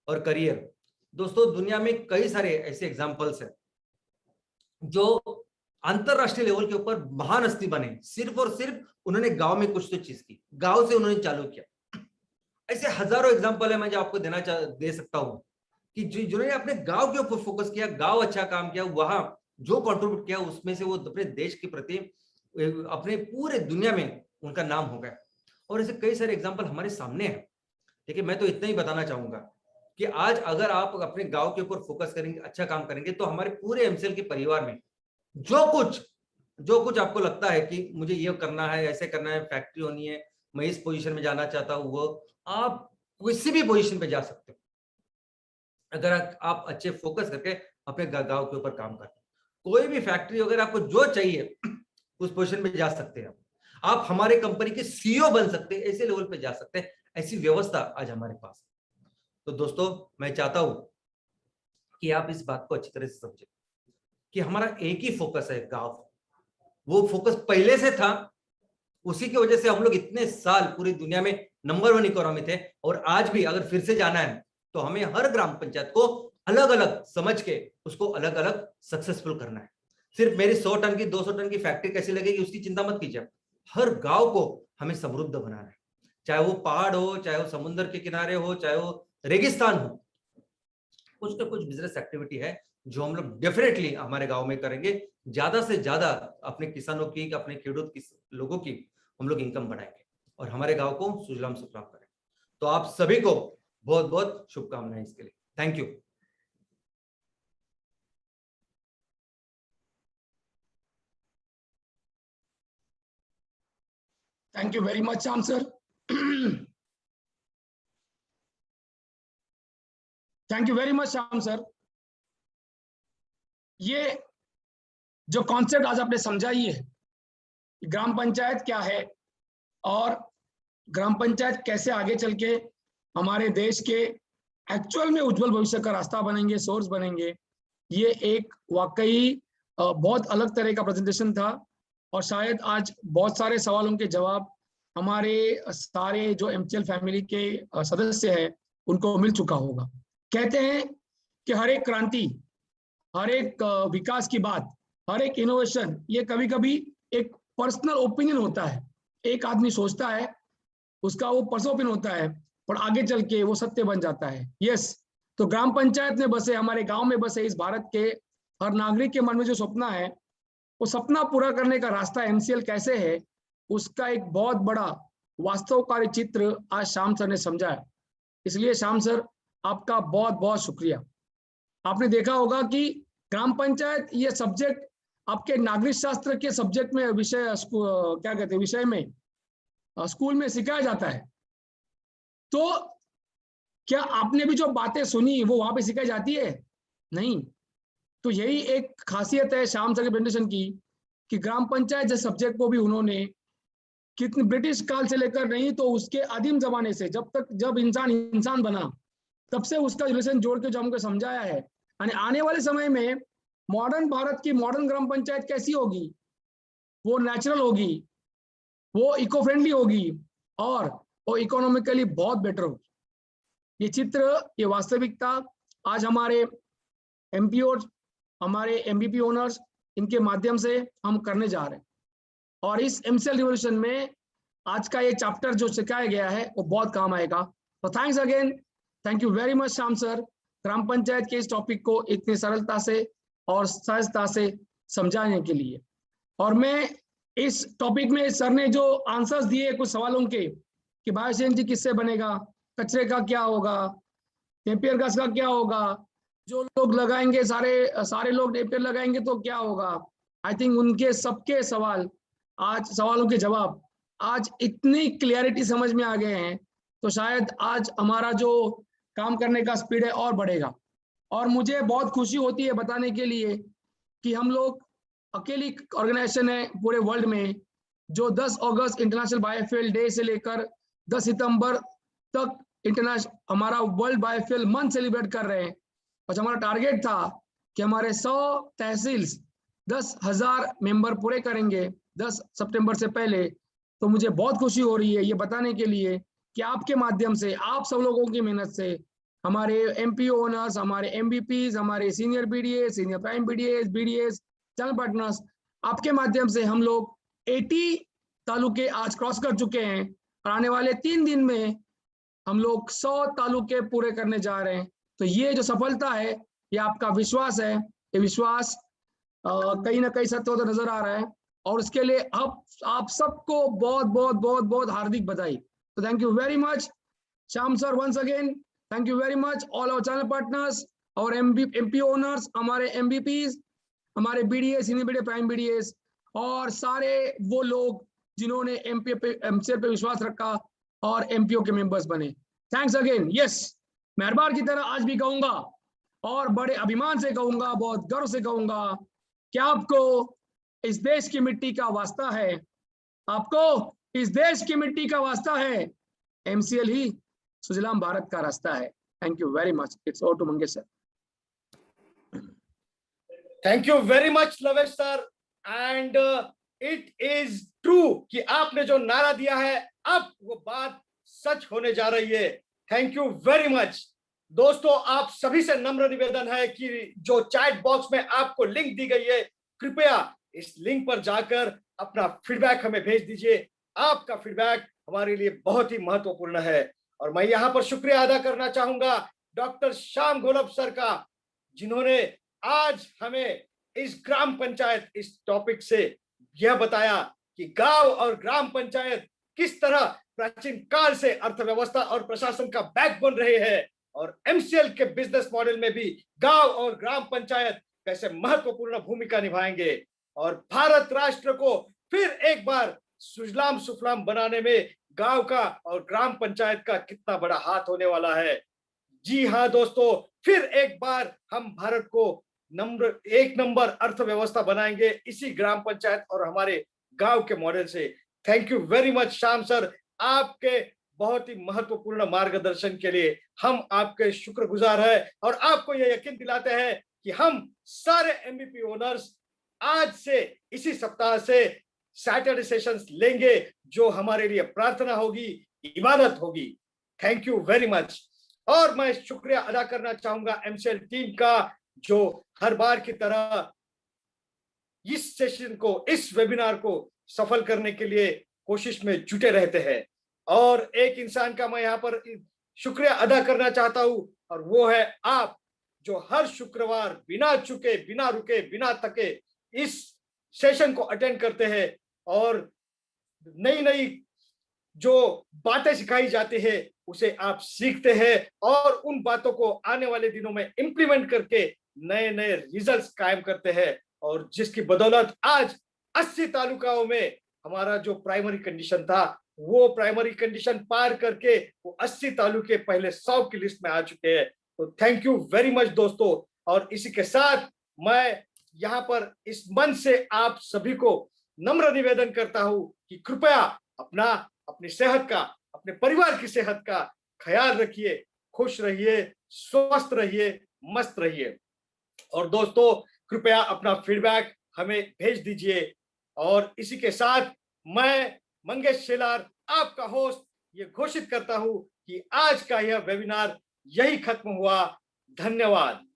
और करियर, दोस्तों दुनिया में कई सारे ऐसे एग्जांपल्स हैं जो अंतरराष्ट्रीय लेवल के ऊपर महान हस्ती बने, सिर्फ और सिर्फ उन्होंने गांव में कुछ तो चीज की, गांव से उन्होंने चालू किया। ऐसे हजारों एग्जांपल है, मैं जो आपको दे सकता हूं कि जिन्होंने अपने गांव के ऊपर फोकस किया, गांव अच्छा काम किया, वहां जो कंट्रीब्यूट किया उसमें से वो अपने देश के प्रति, अपने पूरे दुनिया में उनका नाम हो गया। और ऐसे कई सारे एग्जांपल हमारे सामने हैं। देखिए मैं तो इतना ही बताना चाहूंगा कि आज अगर आप अपने गांव के ऊपर फोकस करेंगे, अच्छा काम करेंगे, तो हमारे पूरे एमसीएल के परिवार में जो कुछ आपको लगता है कि मुझे ये करना है, ऐसे करना है, फैक्ट्री होनी है, मैं इस पोजीशन में जाना चाहता हूँ, वो आप किसी भी पोजीशन पे जा सकते हो अगर आप अच्छे फोकस करके अपने गांव के ऊपर काम करते हो। कोई भी फैक्ट्री अगर आपको जो चाहिए उस पोजीशन पे जा सकते हैं आप हमारे कंपनी के सीईओ बन सकते हैं, ऐसे लेवल पे जा सकते हैं, ऐसी व्यवस्था आज हमारे पास है। तो दोस्तों, मैं चाहता हूं कि आप इस बात को अच्छी तरह से समझें कि हमारा एक ही फोकस है, गांव। वो फोकस पहले से था, उसी की वजह से हम लोग इतने साल पूरी दुनिया में नंबर 1 इकोनॉमी थे, और आज भी अगर फिर से जाना है तो हमें हर ग्राम पंचायत को अलग अलग समझ के उसको अलग अलग सक्सेसफुल करना है। सिर्फ मेरी 100 टन की 200 टन की फैक्ट्री कैसी लगेगी उसकी चिंता मत कीजिए, हर गांव को हमें समृद्ध बनाना है, चाहे वो पहाड़ हो, चाहे वो समुद्र के किनारे हो, चाहे वो रेगिस्तान हो। कुछ ना कुछ बिजनेस एक्टिविटी है जो हम लोग डेफिनेटली हमारे गांव में करेंगे, ज्यादा से ज्यादा अपने किसानों की, अपने खेडूत की, लोगों की हम लोग इनकम बढ़ाएंगे और हमारे गांव को सुजलाम सुफलाम करेंगे। तो आप सभी को बहुत बहुत शुभकामनाएं इसके लिए। Thank you. Thank you very much, Shyam sir. Thank you very much, Shyam sir. ये जो कॉन्सेप्ट आज आपने समझाई है, ग्राम पंचायत क्या है और ग्राम पंचायत कैसे आगे चल के हमारे देश के एक्चुअल में उज्जवल भविष्य का रास्ता बनेंगे, सोर्स बनेंगे, ये एक वाकई बहुत अलग तरह का प्रेजेंटेशन था। और शायद आज बहुत सारे सवालों के जवाब हमारे सारे जो एमसीएल फैमिली के सदस्य हैं उनको मिल चुका होगा। कहते हैं कि हर एक क्रांति, हर एक विकास की बात, हर एक इनोवेशन, ये कभी कभी एक पर्सनल ओपिनियन होता है। एक आदमी सोचता है, उसका वो पर्सनल ओपिनियन होता है, पर आगे चल के वो सत्य बन जाता है। यस, तो ग्राम पंचायत में बसे, हमारे गांव में बसे इस भारत के हर नागरिक के मन में जो सपना है, वो सपना पूरा करने का रास्ता एमसीएल कैसे है, उसका एक बहुत बड़ा वास्तवकारी चित्र आज श्याम सर ने समझाया। इसलिए श्याम सर, आपका बहुत बहुत शुक्रिया। आपने देखा होगा कि ग्राम पंचायत ये सब्जेक्ट आपके नागरिक शास्त्र के सब्जेक्ट में, विषय क्या कहते हैं, विषय में स्कूल में सिखाया जाता है। तो क्या आपने भी जो बातें सुनी वो वहां पे सिखाई जाती है? नहीं। तो यही एक खासियत है श्याम सर के प्रेजेंटेशन की, कि ग्राम पंचायत जैसे सब्जेक्ट को भी उन्होंने कितने ब्रिटिश काल से लेकर नहीं तो उसके आदिम जमाने से, जब इंसान बना, तब से उसका रिलेशन जोड़ के जो हमको समझाया है। यानी आने वाले समय में मॉडर्न भारत की मॉडर्न ग्राम पंचायत कैसी होगी, वो नेचुरल होगी, वो इको फ्रेंडली होगी और वो इकोनॉमिकली बहुत बेटर होगी। ये चित्र, ये वास्तविकता आज हमारे एमपीओ, हमारे एमबीपी ओनर्स, इनके माध्यम से हम करने जा रहे हैं। और इस एमसीएल रिवोल्यूशन में आज का ये चैप्टर जो सिखाया गया है वो बहुत काम आएगा। तो thanks again, thank you very much Shyam sir, ग्राम पंचायत के इस टॉपिक को इतनी सरलता से और सहजता से समझाने के लिए। और मैं इस टॉपिक में सर ने जो आंसर्स दिए कुछ सवालों के, कि बायोसीएनजी किससे बनेगा, कचरे का क्या होगा, नेपियर घास का क्या होगा, जो लोग लगाएंगे सारे लोग नेपियर लगाएंगे तो क्या होगा, आई थिंक उनके सबके सवालों के जवाब आज इतनी क्लियरिटी समझ में आ गए हैं, तो शायद आज हमारा जो काम करने का स्पीड है और बढ़ेगा। और मुझे बहुत खुशी होती है बताने के लिए कि हम लोग अकेली ऑर्गेनाइजेशन है पूरे वर्ल्ड में जो 10 अगस्त इंटरनेशनल बायोफ्यूल डे से लेकर 10 सितंबर तक इंटरनेशनल हमारा वर्ल्ड बायोफ्यूल मंथ सेलिब्रेट कर रहे हैं। और हमारा टारगेट था कि हमारे 100 तहसील 10,000 मेंबर पूरे करेंगे 10 सितंबर से पहले। तो मुझे बहुत खुशी हो रही है ये बताने के लिए कि आपके माध्यम से, आप सब लोगों की मेहनत से, हमारे एमपी ओनर्स, हमारे एमबीपीज, हमारे senior BDA, senior prime BDS, channel partners, आपके माध्यम से हम लोग 80 तालुके आज क्रॉस कर चुके हैं और आने वाले 3 दिन में हम लोग 100 तालुके पूरे करने जा रहे हैं। तो ये जो सफलता है, ये आपका विश्वास है, ये विश्वास कहीं ना कहीं सत्य होता नजर आ रहा है और उसके लिए आप सबको बहुत बहुत बहुत बहुत हार्दिक बधाई। तो thank you very much Shyam sir, once again thank you very much all our channel partners और एमपी ओनर्स, हमारे एमबीपीज, हमारे BDS, senior BDS, prime BDS और सारे वो लोग जिन्होंने एमसीएल पे विश्वास रखा और एमपीओ के मेंबर्स बने। Thanks again. यस, मैं हर बार की तरह आज भी कहूंगा और बड़े अभिमान से कहूंगा, बहुत गर्व से कहूंगा कि आपको इस देश की मिट्टी का वास्ता है, आपको इस देश की मिट्टी का वास्ता है, एमसीएल ही सुजलाम भारत का रास्ता है। Thank you very much. It's over to Mangesh sir. Thank you very much Lavesh sir. And it is true कि आपने जो नारा दिया है अब वो बात सच होने जा रही है। Thank you very much. दोस्तों, आप सभी से नम्र निवेदन है कि जो चैट बॉक्स में आपको लिंक दी गई है, कृपया इस लिंक पर जाकर अपना फीडबैक हमें भेज दीजिए। आपका फीडबैक हमारे लिए बहुत ही महत्वपूर्ण है। और मैं यहाँ पर शुक्रिया अदा करना चाहूंगा डॉक्टर श्याम घोलप सर का, जिन्होंने आज हमें इस ग्राम पंचायत, इस टॉपिक से यह बताया कि गांव और ग्राम पंचायत किस तरह प्राचीन काल से अर्थव्यवस्था और प्रशासन का बैकबोन रहे हैं, और एमसीएल के बिजनेस मॉडल में भी गांव और ग्राम पंचायत कैसे महत्वपूर्ण भूमिका निभाएंगे और भारत राष्ट्र को फिर एक बार सुजलाम सुफलाम बनाने में गांव का और ग्राम पंचायत का कितना बड़ा हाथ होने वाला है। जी हाँ दोस्तों, फिर एक बार हम भारत को एक नंबर अर्थव्यवस्था बनाएंगे इसी ग्राम पंचायत और हमारे गांव के मॉडल से। Thank you very much Shyam sir, आपके बहुत ही महत्वपूर्ण मार्गदर्शन के लिए हम आपके शुक्रगुजार हैं और आपको यह यकीन दिलाते हैं कि हम सारे एमबीपी ओनर्स आज से इसी सप्ताह से सैटरडे सेशंस लेंगे, जो हमारे लिए प्रार्थना होगी, इबादत होगी। Thank you very much. और मैं शुक्रिया अदा करना चाहूंगा एमसीएल टीम का, जो हर बार की तरह इस सेशन को, इस वेबिनार को सफल करने के लिए कोशिश में जुटे रहते हैं। और एक इंसान का मैं यहाँ पर शुक्रिया अदा करना चाहता हूँ, और वो है आप, जो हर शुक्रवार बिना चुके, बिना रुके, बिना थके इस सेशन को अटेंड करते हैं और नई नई जो बातें सिखाई जाती है उसे आप सीखते हैं और उन बातों को आने वाले दिनों में इंप्लीमेंट करके नए नए रिजल्ट्स कायम करते हैं, और जिसकी बदौलत आज 80 तालुकाओं में हमारा जो प्राइमरी कंडीशन था वो प्राइमरी कंडीशन पार करके वो 80 तालुके पहले 100 की लिस्ट में आ चुके हैं। तो थैंक यू वेरी मच दोस्तों। और इसी के साथ मैं यहाँ पर इस मंच से आप सभी को नम्र निवेदन करता हूं कि कृपया अपनी सेहत का, अपने परिवार की सेहत का ख्याल रखिए, खुश रहिए, स्वस्थ रहिए, मस्त रहिए। और दोस्तों, कृपया अपना फीडबैक हमें भेज दीजिए। और इसी के साथ मैं मंगेश शेलार, आपका होस्ट, ये घोषित करता हूं कि आज का यह वेबिनार यही खत्म हुआ। धन्यवाद।